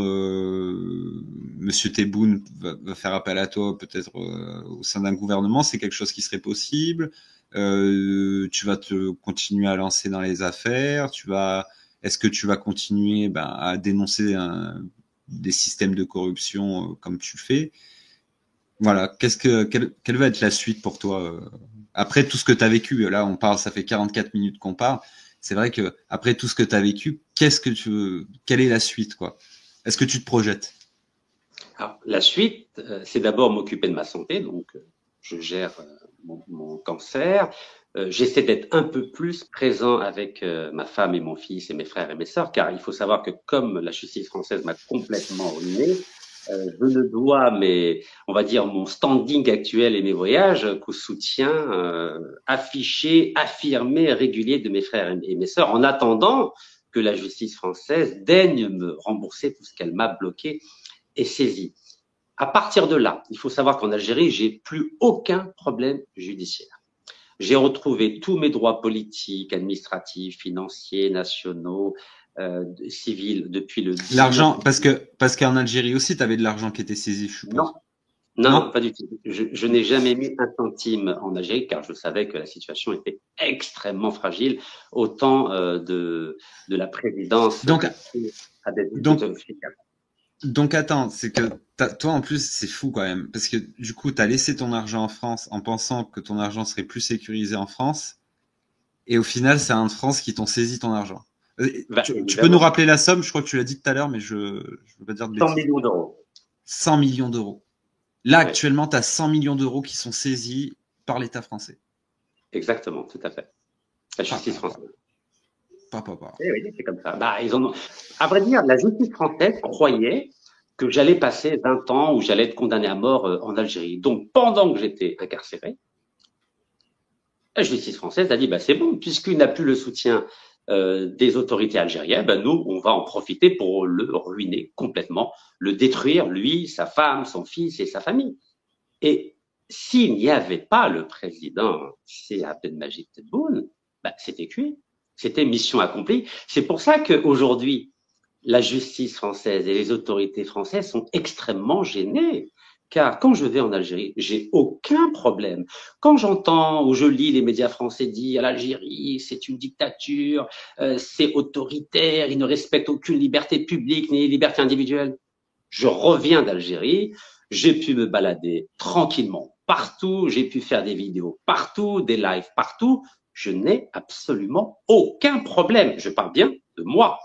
Monsieur Tebboune va faire appel à toi, peut-être au sein d'un gouvernement. C'est quelque chose qui serait possible. Tu vas te continuer à lancer dans les affaires. Est-ce que tu vas continuer à dénoncer des systèmes de corruption comme tu fais? Voilà. Quelle va être la suite pour toi après tout ce que tu as vécu? Là, on parle, ça fait 44 minutes qu'on parle. C'est vrai que après tout ce que tu as vécu, quelle est la suite, quoi? Est-ce que tu te projettes? Alors, la suite, c'est d'abord m'occuper de ma santé, donc je gère mon cancer. J'essaie d'être un peu plus présent avec ma femme et mon fils et mes frères et mes sœurs, car il faut savoir que comme la justice française m'a complètement ruiné, je ne dois, on va dire, mon standing actuel et mes voyages qu'au soutien affiché, affirmé, régulier de mes frères et mes sœurs, en attendant que la justice française daigne me rembourser tout ce qu'elle m'a bloqué et saisi. À partir de là, il faut savoir qu'en Algérie, j'ai plus aucun problème judiciaire. J'ai retrouvé tous mes droits politiques, administratifs, financiers, nationaux, civile depuis le 19... L'argent, parce qu'en Algérie aussi, tu avais de l'argent qui était saisi, je suppose. Non, non, pas du tout. Je n'ai jamais mis un centime en Algérie car je savais que la situation était extrêmement fragile au temps de la présidence Donc, de Abdelaziz donc, Bouteflika. donc attends, c'est que toi en plus c'est fou quand même, parce que du coup tu as laissé ton argent en France en pensant que ton argent serait plus sécurisé en France, et au final c'est en France qui t'ont saisi ton argent. Bah, Tu peux nous rappeler la somme? Je crois que tu l'as dit tout à l'heure, mais je ne veux pas dire de 100 bêtises. millions d'euros. 100 millions d'euros. Là, Ouais. actuellement, tu as 100 millions d'euros qui sont saisis par l'État français. Exactement, tout à fait. La justice française. Eh oui, c'est comme ça. Bah, à vrai dire, la justice française croyait que j'allais passer 20 ans ou j'allais être condamné à mort en Algérie. Donc, pendant que j'étais incarcéré, la justice française a dit, bah, c'est bon, puisqu'il n'a plus le soutien des autorités algériennes, bah, nous, on va en profiter pour le ruiner complètement, le détruire, lui, sa femme, son fils et sa famille. Et s'il n'y avait pas le président, c'est Abdelmajid Tebboune, bah, c'était cuit. C'était mission accomplie. C'est pour ça qu'aujourd'hui, la justice française et les autorités françaises sont extrêmement gênées. Car quand je vais en Algérie, j'ai aucun problème. Quand j'entends ou je lis les médias français dire l'Algérie, c'est une dictature, c'est autoritaire, il ne respecte aucune liberté publique ni liberté individuelle. Je reviens d'Algérie, j'ai pu me balader tranquillement partout, j'ai pu faire des vidéos partout, des lives partout. Je n'ai absolument aucun problème. Je parle bien de moi.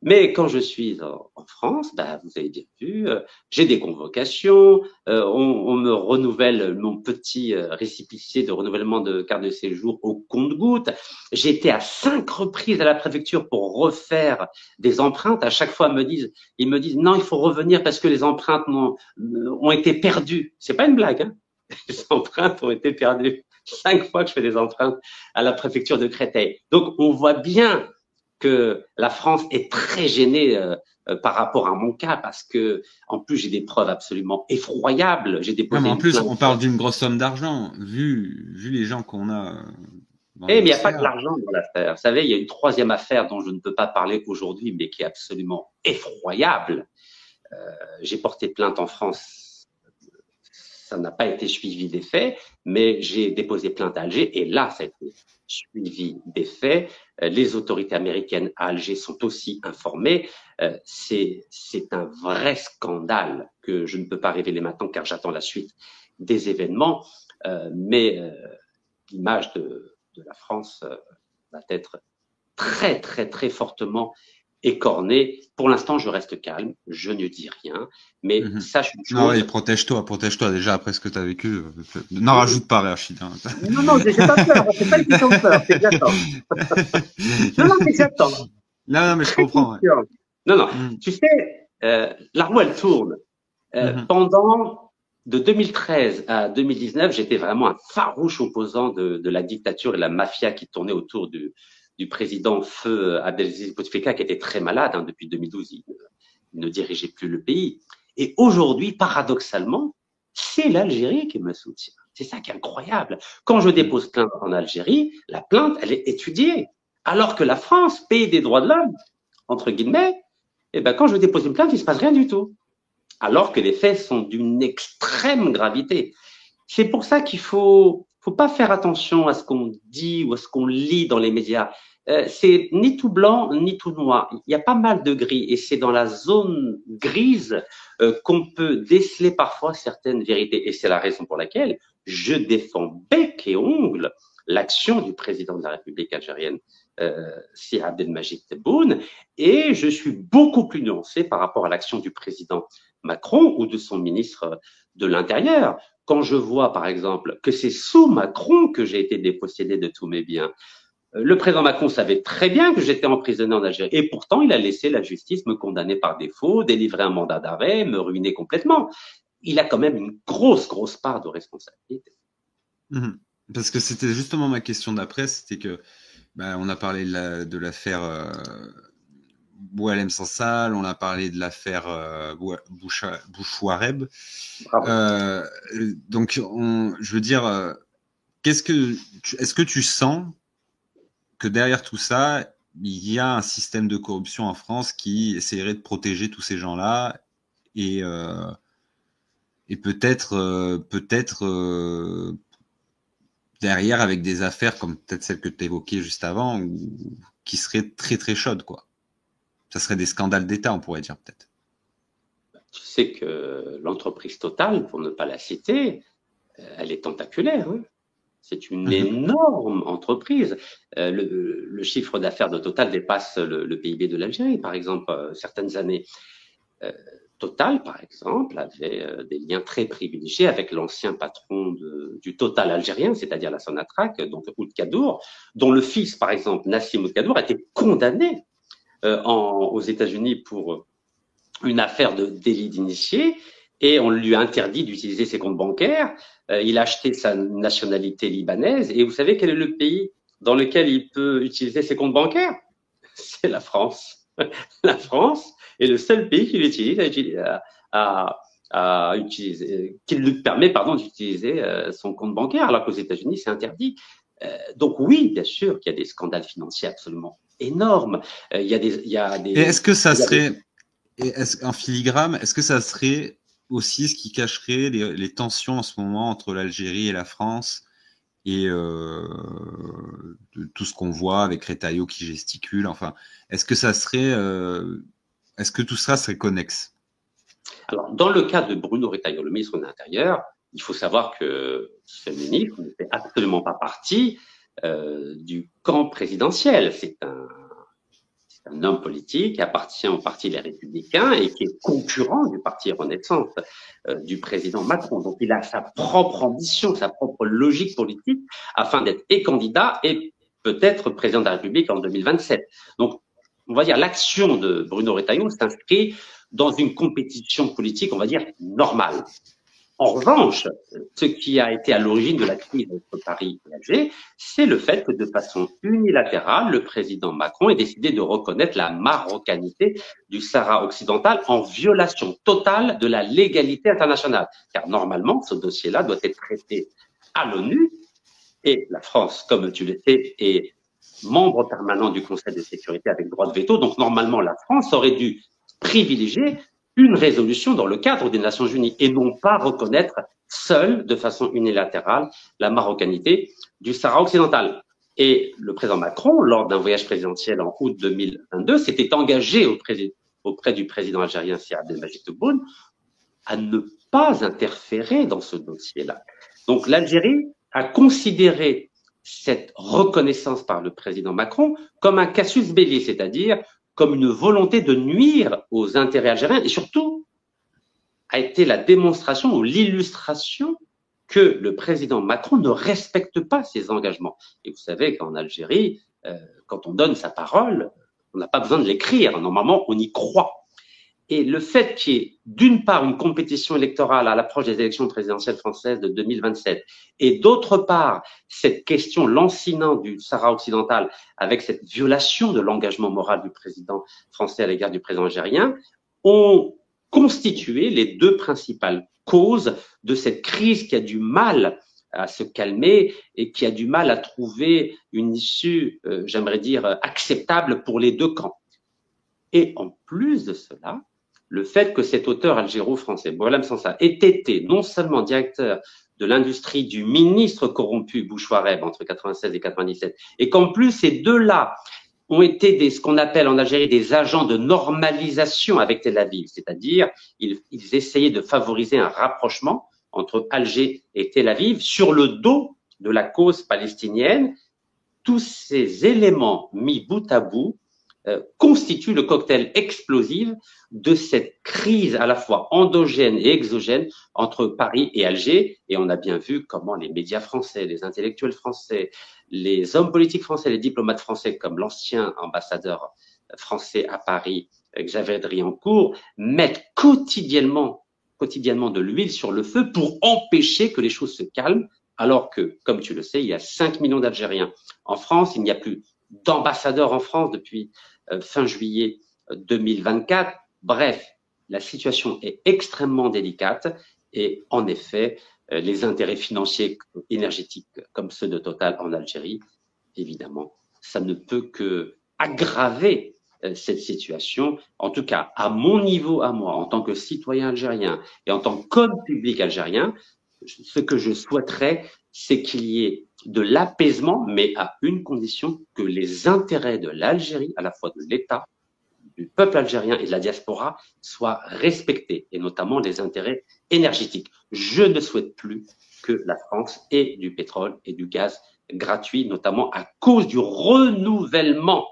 Mais quand je suis en France, bah, vous avez bien vu, j'ai des convocations, on me renouvelle mon petit récipicier de renouvellement de carte de séjour au compte-gouttes. J'ai été à 5 reprises à la préfecture pour refaire des empreintes. À chaque fois, ils me disent non, il faut revenir parce que les empreintes ont été perdues. C'est pas une blague, hein. Les empreintes ont été perdues. 5 fois que je fais des empreintes à la préfecture de Créteil. Donc, on voit bien que la France est très gênée par rapport à mon cas parce que, en plus, j'ai des preuves absolument effroyables. J'ai non, mais déposé en une plus, plainte. on parle d'une grosse somme d'argent, vu les gens qu'on a dans Mais il n'y a pas que l'affaire. l'argent dans l'affaire. Vous savez, il y a une troisième affaire dont je ne peux pas parler aujourd'hui, mais qui est absolument effroyable. J'ai porté plainte en France. Ça n'a pas été suivi des faits, mais j'ai déposé plainte à Alger et là, ça a été suivi des faits. Les autorités américaines à Alger sont aussi informées. C'est un vrai scandale que je ne peux pas révéler maintenant car j'attends la suite des événements. Mais l'image de la France va être très, très, très fortement écornée. Pour l'instant, je reste calme, je ne dis rien, mais sache une Non, chose. ouais, protège-toi déjà après ce que tu as vécu. N'en rajoute pas, Rachid. Hein. Non, j'ai pas peur, c'est pas une question de peur, c'est que j'attends. Non, mais j'attends. Non, mais je comprends. Ouais. Non, tu sais, la roue, elle tourne. Pendant de 2013 à 2019, j'étais vraiment un farouche opposant de la dictature et de la mafia qui tournait autour du président feu Abdelaziz Bouteflika, qui était très malade depuis 2012. Il ne dirigeait plus le pays. Et aujourd'hui, paradoxalement, c'est l'Algérie qui me soutient. C'est ça qui est incroyable. Quand je dépose plainte en Algérie, la plainte, elle est étudiée. Alors que la France, pays des droits de l'homme, entre guillemets, eh ben, quand je dépose une plainte, il ne se passe rien du tout. Alors que les faits sont d'une extrême gravité. C'est pour ça qu'il faut pas faire attention à ce qu'on dit ou à ce qu'on lit dans les médias. C'est ni tout blanc ni tout noir. Il y a pas mal de gris et c'est dans la zone grise qu'on peut déceler parfois certaines vérités. Et c'est la raison pour laquelle je défends bec et ongle l'action du président de la République algérienne, Sir Abdelmajid Tebboune, et je suis beaucoup plus nuancé par rapport à l'action du président Macron ou de son ministre de l'Intérieur. Quand je vois, par exemple, que c'est sous Macron que j'ai été dépossédé de tous mes biens, le président Macron savait très bien que j'étais emprisonné en Algérie. Et pourtant, il a laissé la justice me condamner par défaut, délivrer un mandat d'arrêt, me ruiner complètement. Il a quand même une grosse, grosse part de responsabilité. Parce que c'était justement ma question d'après, c'était que on a parlé de l'affaire Boualem Sansal, on a parlé de l'affaire Bouchouareb. Donc, je veux dire, est-ce que tu sens que derrière tout ça, il y a un système de corruption en France qui essaierait de protéger tous ces gens-là et, peut-être derrière avec des affaires comme peut-être celle que tu évoquais juste avant, qui seraient très très chaudes, quoi. Ça serait des scandales d'État, on pourrait dire peut-être. Tu sais que l'entreprise Total, pour ne pas la citer, elle est tentaculaire. Hein. C'est une énorme entreprise. Le chiffre d'affaires de Total dépasse le PIB de l'Algérie, par exemple, certaines années. Total, par exemple, avait des liens très privilégiés avec l'ancien patron du Total algérien, c'est-à-dire la Sonatrach, donc Oud Kadour, dont le fils, par exemple, Nassim Oud Kadour, a été condamné aux États-Unis pour une affaire de délit d'initié et on lui a interdit d'utiliser ses comptes bancaires. Il a acheté sa nationalité libanaise et vous savez quel est le pays dans lequel il peut utiliser ses comptes bancaires? C'est la France. La France est le seul pays qui l'utilise qui lui permet d'utiliser son compte bancaire, alors qu'aux États-Unis c'est interdit. Donc oui, bien sûr qu'il y a des scandales financiers absolument énormes. Il y a des. Et est-ce que ça serait, en filigrane, est-ce que ça serait aussi ce qui cacherait les tensions en ce moment entre l'Algérie et la France et tout ce qu'on voit avec Retailleau qui gesticule, enfin, est-ce que ça serait, est-ce que tout ça serait connexe? Alors, dans le cas de Bruno Retailleau, le ministre de l'Intérieur, il faut savoir que ce ministre ne fait absolument pas partie du camp présidentiel. C'est un homme politique qui appartient au parti Les Républicains et qui est concurrent du parti Renaissance du président Macron. Donc, il a sa propre ambition, sa propre logique politique afin d'être et candidat et peut-être président de la République en 2027. Donc, on va dire l'action de Bruno Retailleau s'inscrit dans une compétition politique, on va dire, normale. En revanche, ce qui a été à l'origine de la crise entre Paris et Alger, c'est le fait que de façon unilatérale, le président Macron ait décidé de reconnaître la marocanité du Sahara occidental en violation totale de la légalité internationale. Car normalement, ce dossier-là doit être traité à l'ONU et la France, comme tu le sais, est membre permanent du Conseil de sécurité avec droit de veto. Donc normalement, la France aurait dû privilégier une résolution dans le cadre des Nations Unies et non pas reconnaître seule, de façon unilatérale, la marocanité du Sahara occidental. Et le président Macron, lors d'un voyage présidentiel en août 2022, s'était engagé auprès du président algérien Si Abdelmajid Tebboune à ne pas interférer dans ce dossier-là. Donc l'Algérie a considéré cette reconnaissance par le président Macron comme un casus belli, c'est-à-dire comme une volonté de nuire aux intérêts algériens et surtout a été la démonstration ou l'illustration que le président Macron ne respecte pas ses engagements. Et vous savez qu'en Algérie, quand on donne sa parole, on n'a pas besoin de l'écrire. Normalement, on y croit. Et le fait qu'il y ait d'une part une compétition électorale à l'approche des élections présidentielles françaises de 2027 et d'autre part cette question lancinante du Sahara occidental avec cette violation de l'engagement moral du président français à l'égard du président algérien ont constitué les deux principales causes de cette crise qui a du mal à se calmer et qui a du mal à trouver une issue, j'aimerais dire, acceptable pour les deux camps. Et en plus de cela, le fait que cet auteur algéro-français, Boualem Sansal, ait été non seulement directeur de l'industrie du ministre corrompu Bouchouareb entre 96 et 97, et qu'en plus ces deux-là ont été ce qu'on appelle en Algérie des agents de normalisation avec Tel Aviv, c'est-à-dire ils essayaient de favoriser un rapprochement entre Alger et Tel Aviv sur le dos de la cause palestinienne. Tous ces éléments mis bout à bout constitue le cocktail explosif de cette crise à la fois endogène et exogène entre Paris et Alger. Et on a bien vu comment les médias français, les intellectuels français, les hommes politiques français, les diplomates français, comme l'ancien ambassadeur français à Paris, Xavier Driancourt, mettent quotidiennement de l'huile sur le feu pour empêcher que les choses se calment, alors que, comme tu le sais, il y a 5 millions d'Algériens en France, il n'y a plus d'ambassadeurs en France depuis fin juillet 2024. Bref, la situation est extrêmement délicate et en effet, les intérêts financiers énergétiques comme ceux de Total en Algérie, évidemment, ça ne peut que aggraver cette situation, en tout cas à mon niveau, à moi, en tant que citoyen algérien et en tant qu'homme public algérien, ce que je souhaiterais, c'est qu'il y ait de l'apaisement, mais à une condition, que les intérêts de l'Algérie, à la fois de l'État, du peuple algérien et de la diaspora, soient respectés, et notamment les intérêts énergétiques. Je ne souhaite plus que la France ait du pétrole et du gaz gratuit, notamment à cause du renouvellement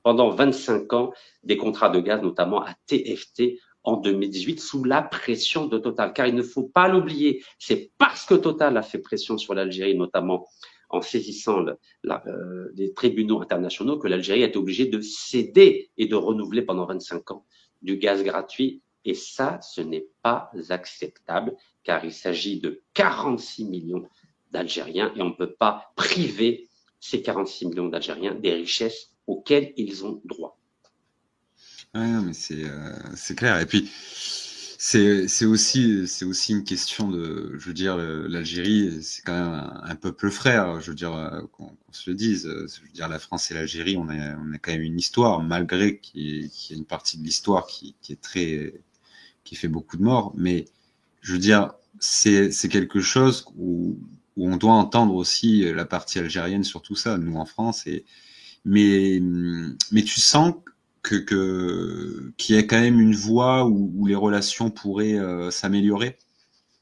pendant 25 ans des contrats de gaz, notamment à TFT en 2018, sous la pression de Total. Car il ne faut pas l'oublier, c'est parce que Total a fait pression sur l'Algérie, notamment en saisissant les tribunaux internationaux, que l'Algérie a été obligée de céder et de renouveler pendant 25 ans du gaz gratuit. Et ça, ce n'est pas acceptable, car il s'agit de 46 millions d'Algériens et on ne peut pas priver ces 46 millions d'Algériens des richesses auxquelles ils ont droit. Ouais, non, mais c'est clair. Et puis c'est aussi une question de, je veux dire, l'Algérie, c'est quand même un peuple frère. Je veux dire, qu'on se le dise. Je veux dire, la France et l'Algérie, on a quand même une histoire, malgré qu'il y ait une partie de l'histoire qui est qui fait beaucoup de morts. Mais je veux dire, c'est quelque chose où on doit entendre aussi la partie algérienne sur tout ça, nous en France. Mais tu sens qu'il y a quand même une voie où les relations pourraient s'améliorer.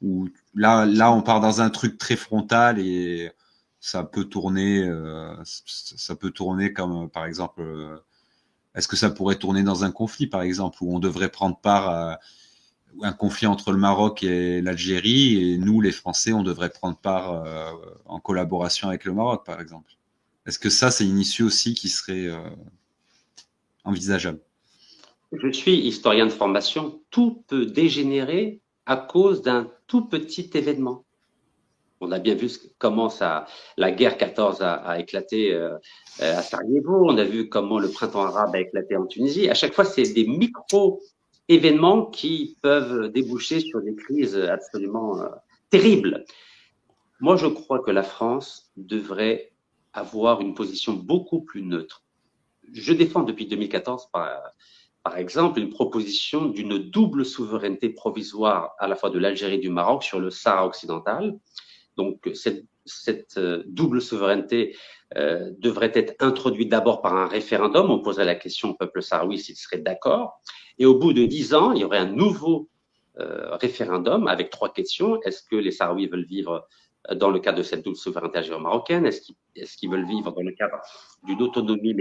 Où là, on part dans un truc très frontal et ça peut tourner comme, par exemple, est-ce que ça pourrait tourner dans un conflit, par exemple, où on devrait prendre part à un conflit entre le Maroc et l'Algérie, et nous, les Français, on devrait prendre part en collaboration avec le Maroc, par exemple. Est-ce que ça, c'est une issue aussi qui serait envisageable? Je suis historien de formation. Tout peut dégénérer à cause d'un tout petit événement. On a bien vu comment la guerre 14 a éclaté à Sarajevo. On a vu comment le printemps arabe a éclaté en Tunisie. À chaque fois, c'est des micro-événements qui peuvent déboucher sur des crises absolument terribles. Moi, je crois que la France devrait avoir une position beaucoup plus neutre. Je défends depuis 2014, par exemple, une proposition d'une double souveraineté provisoire à la fois de l'Algérie et du Maroc sur le Sahara occidental. Donc, cette double souveraineté devrait être introduite d'abord par un référendum. On poserait la question au peuple sahraoui s'il serait d'accord. Et au bout de 10 ans, il y aurait un nouveau référendum avec 3 questions. Est-ce que les Sahraouis veulent vivre dans le cadre de cette double souveraineté algéro-marocaine? Est-ce qu'ils veulent vivre dans le cadre d'une autonomie,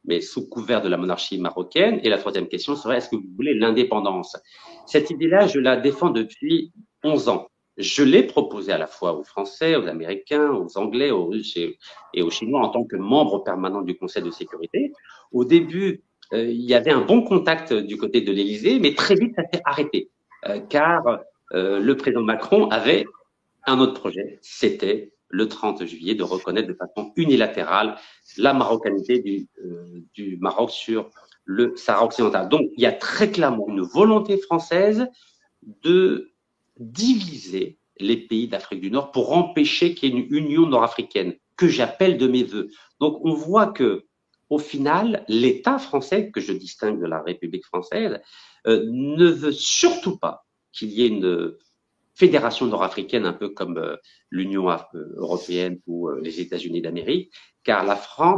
mais sous couvert de la monarchie marocaine? Et la troisième question serait, est-ce que vous voulez l'indépendance? Cette idée-là, je la défends depuis 11 ans. Je l'ai proposée à la fois aux Français, aux Américains, aux Anglais, aux Russes et aux Chinois en tant que membre permanent du Conseil de sécurité. Au début, il y avait un bon contact du côté de l'Élysée, mais très vite, ça s'est arrêté, car le président Macron avait un autre projet, c'était le 30 juillet de reconnaître de façon unilatérale la marocanité du Maroc sur le Sahara occidental. Donc, il y a très clairement une volonté française de diviser les pays d'Afrique du Nord pour empêcher qu'il y ait une union nord-africaine, que j'appelle de mes voeux. Donc, on voit que, au final, l'État français, que je distingue de la République française, ne veut surtout pas qu'il y ait une fédération nord-africaine, un peu comme l'Union européenne ou les États-Unis d'Amérique, car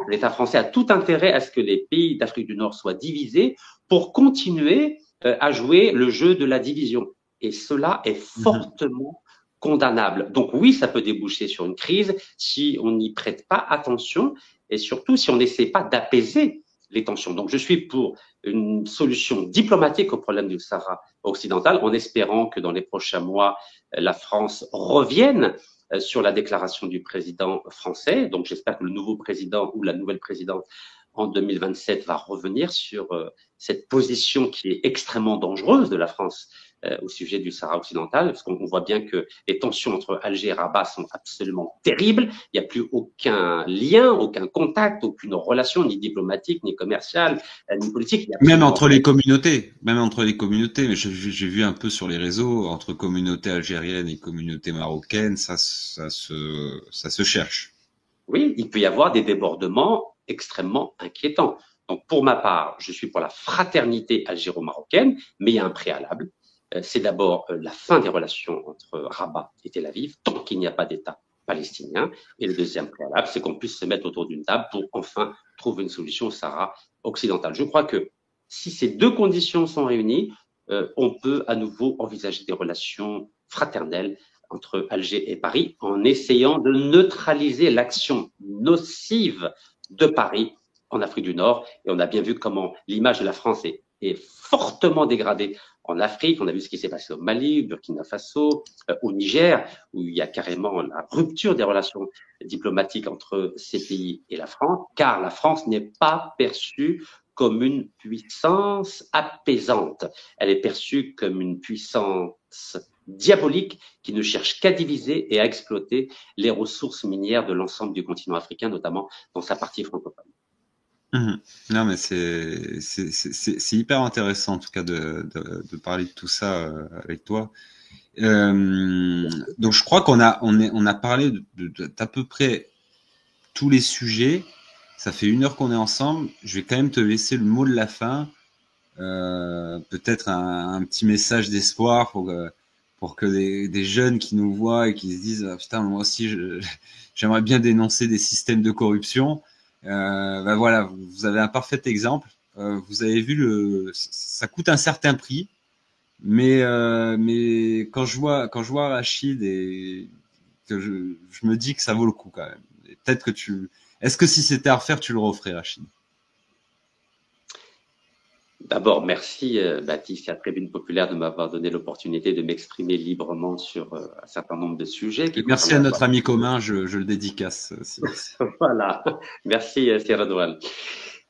l'État français a tout intérêt à ce que les pays d'Afrique du Nord soient divisés pour continuer à jouer le jeu de la division. Et cela est fortement condamnable. Donc oui, ça peut déboucher sur une crise si on n'y prête pas attention et surtout si on n'essaie pas d'apaiser les tensions. Donc je suis pour une solution diplomatique au problème du Sahara occidental, en espérant que dans les prochains mois, la France revienne sur la déclaration du président français. Donc j'espère que le nouveau président ou la nouvelle présidente en 2027 va revenir sur cette position qui est extrêmement dangereuse de la France au sujet du Sahara occidental, parce qu'on voit bien que les tensions entre Alger et Rabat sont absolument terribles. Il n'y a plus aucun lien, aucun contact, aucune relation, ni diplomatique, ni commerciale, ni politique. Même entre les communautés, mais j'ai vu un peu sur les réseaux, entre communautés algériennes et communautés marocaines, ça se cherche. Oui, il peut y avoir des débordements extrêmement inquiétant. Donc, pour ma part, je suis pour la fraternité algéro-marocaine, mais il y a un préalable. C'est d'abord la fin des relations entre Rabat et Tel Aviv, tant qu'il n'y a pas d'État palestinien. Et le deuxième préalable, c'est qu'on puisse se mettre autour d'une table pour enfin trouver une solution au Sahara occidental. Je crois que si ces deux conditions sont réunies, on peut à nouveau envisager des relations fraternelles entre Alger et Paris en essayant de neutraliser l'action nocive de Paris en Afrique du Nord. Et on a bien vu comment l'image de la France est fortement dégradée en Afrique. On a vu ce qui s'est passé au Mali, au Burkina Faso, au Niger, où il y a carrément la rupture des relations diplomatiques entre ces pays et la France, car la France n'est pas perçue comme une puissance apaisante. Elle est perçue comme une puissance diabolique qui ne cherche qu'à diviser et à exploiter les ressources minières de l'ensemble du continent africain, notamment dans sa partie francophone. Non, mais c'est hyper intéressant en tout cas de parler de tout ça avec toi. Donc je crois qu'on a parlé d'à peu près tous les sujets. Ça fait 1 heure qu'on est ensemble. Je vais quand même te laisser le mot de la fin. Peut-être un petit message d'espoir pour que des jeunes qui nous voient et qui se disent ah, putain moi aussi j'aimerais bien dénoncer des systèmes de corruption. Ben voilà, vous avez un parfait exemple. Vous avez vu ça coûte un certain prix, mais quand je vois Rachid et que je me dis que ça vaut le coup quand même. Peut-être que est-ce que si c'était à refaire, tu le referais, Rachid? D'abord, merci Baptiste et à la Tribune Populaire de m'avoir donné l'opportunité de m'exprimer librement sur un certain nombre de sujets. Et merci à notre ami commun, je le dédicace. Voilà, merci Redouane.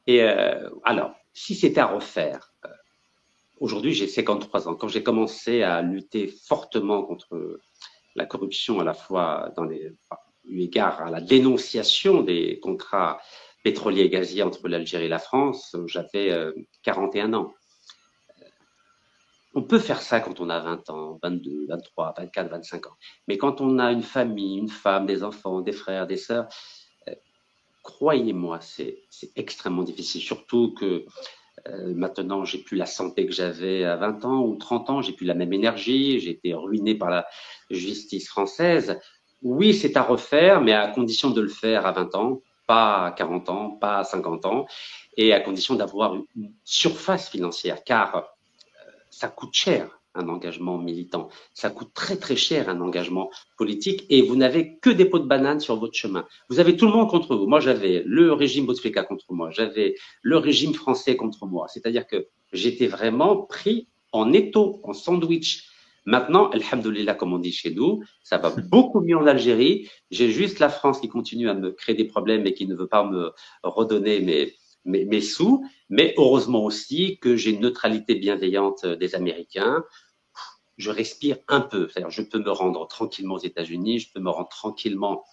Et alors, si c'était à refaire, aujourd'hui j'ai 53 ans. Quand j'ai commencé à lutter fortement contre la corruption, à la fois eu égard à la dénonciation des contrats pétroliers et gaziers entre l'Algérie et la France, j'avais 41 ans. On peut faire ça quand on a 20 ans, 22, 23, 24, 25 ans. Mais quand on a une famille, une femme, des enfants, des frères, des sœurs, croyez-moi, c'est extrêmement difficile. Surtout que maintenant, j'ai plus la santé que j'avais à 20 ans ou 30 ans, j'ai plus la même énergie, j'ai été ruiné par la justice française. Oui, c'est à refaire, mais à condition de le faire à 20 ans, pas à 40 ans, pas à 50 ans, et à condition d'avoir une surface financière, car ça coûte cher un engagement militant, ça coûte très très cher un engagement politique, et vous n'avez que des pots de banane sur votre chemin. Vous avez tout le monde contre vous. Moi, j'avais le régime Bouteflika contre moi, j'avais le régime français contre moi, c'est-à-dire que j'étais vraiment pris en étau, en sandwich. Maintenant, alhamdoulilah, comme on dit chez nous, ça va beaucoup mieux en Algérie. J'ai juste la France qui continue à me créer des problèmes et qui ne veut pas me redonner mes sous, mais heureusement aussi que j'ai une neutralité bienveillante des Américains. Je respire un peu, c'est-à-dire je peux me rendre tranquillement aux États-Unis, je peux me rendre tranquillement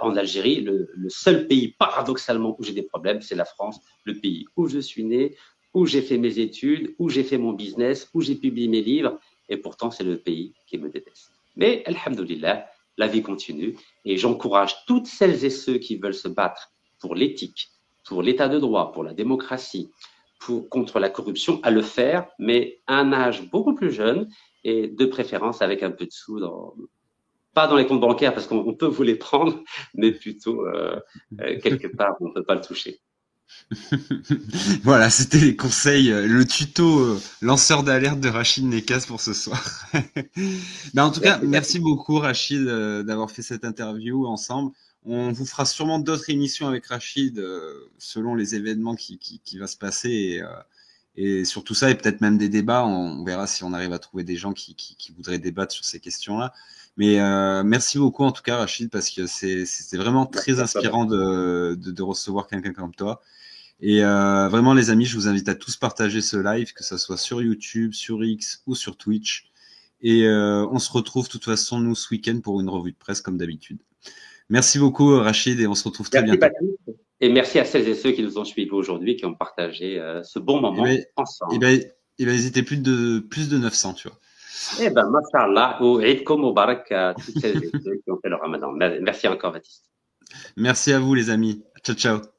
en Algérie. Le seul pays, paradoxalement, où j'ai des problèmes, c'est la France, le pays où je suis né, où j'ai fait mes études, où j'ai fait mon business, où j'ai publié mes livres. Et pourtant, c'est le pays qui me déteste. Mais, alhamdoulilah, la vie continue et j'encourage toutes celles et ceux qui veulent se battre pour l'éthique, pour l'état de droit, pour la démocratie, contre la corruption, à le faire, mais à un âge beaucoup plus jeune et de préférence avec un peu de sous, pas dans les comptes bancaires parce qu'on peut vous les prendre, mais plutôt quelque part où on ne peut pas le toucher. Voilà, c'était les conseils, le tuto lanceur d'alerte de Rachid Nekaz pour ce soir. Ben, en tout cas, merci beaucoup Rachid d'avoir fait cette interview ensemble. On vous fera sûrement d'autres émissions avec Rachid selon les événements qui va se passer et sur tout ça et peut-être même des débats. On verra si on arrive à trouver des gens qui voudraient débattre sur ces questions-là. Mais merci beaucoup en tout cas Rachid parce que c'était vraiment très inspirant de recevoir quelqu'un comme toi. Et vraiment les amis, je vous invite à tous partager ce live, que ce soit sur YouTube, sur X ou sur Twitch. Et on se retrouve de toute façon nous ce week-end pour une revue de presse comme d'habitude. Merci beaucoup Rachid et on se retrouve très bientôt. Baptiste. Et merci à celles et ceux qui nous ont suivis aujourd'hui, qui ont partagé ce bon moment ensemble. Et ben, ils étaient plus de 900, tu vois. Eh ben, mashallah, ou Eidkom Mubarak à toutes celles et ceux qui ont fait le ramadan. Merci encore, Baptiste. Merci à vous, les amis. Ciao, ciao.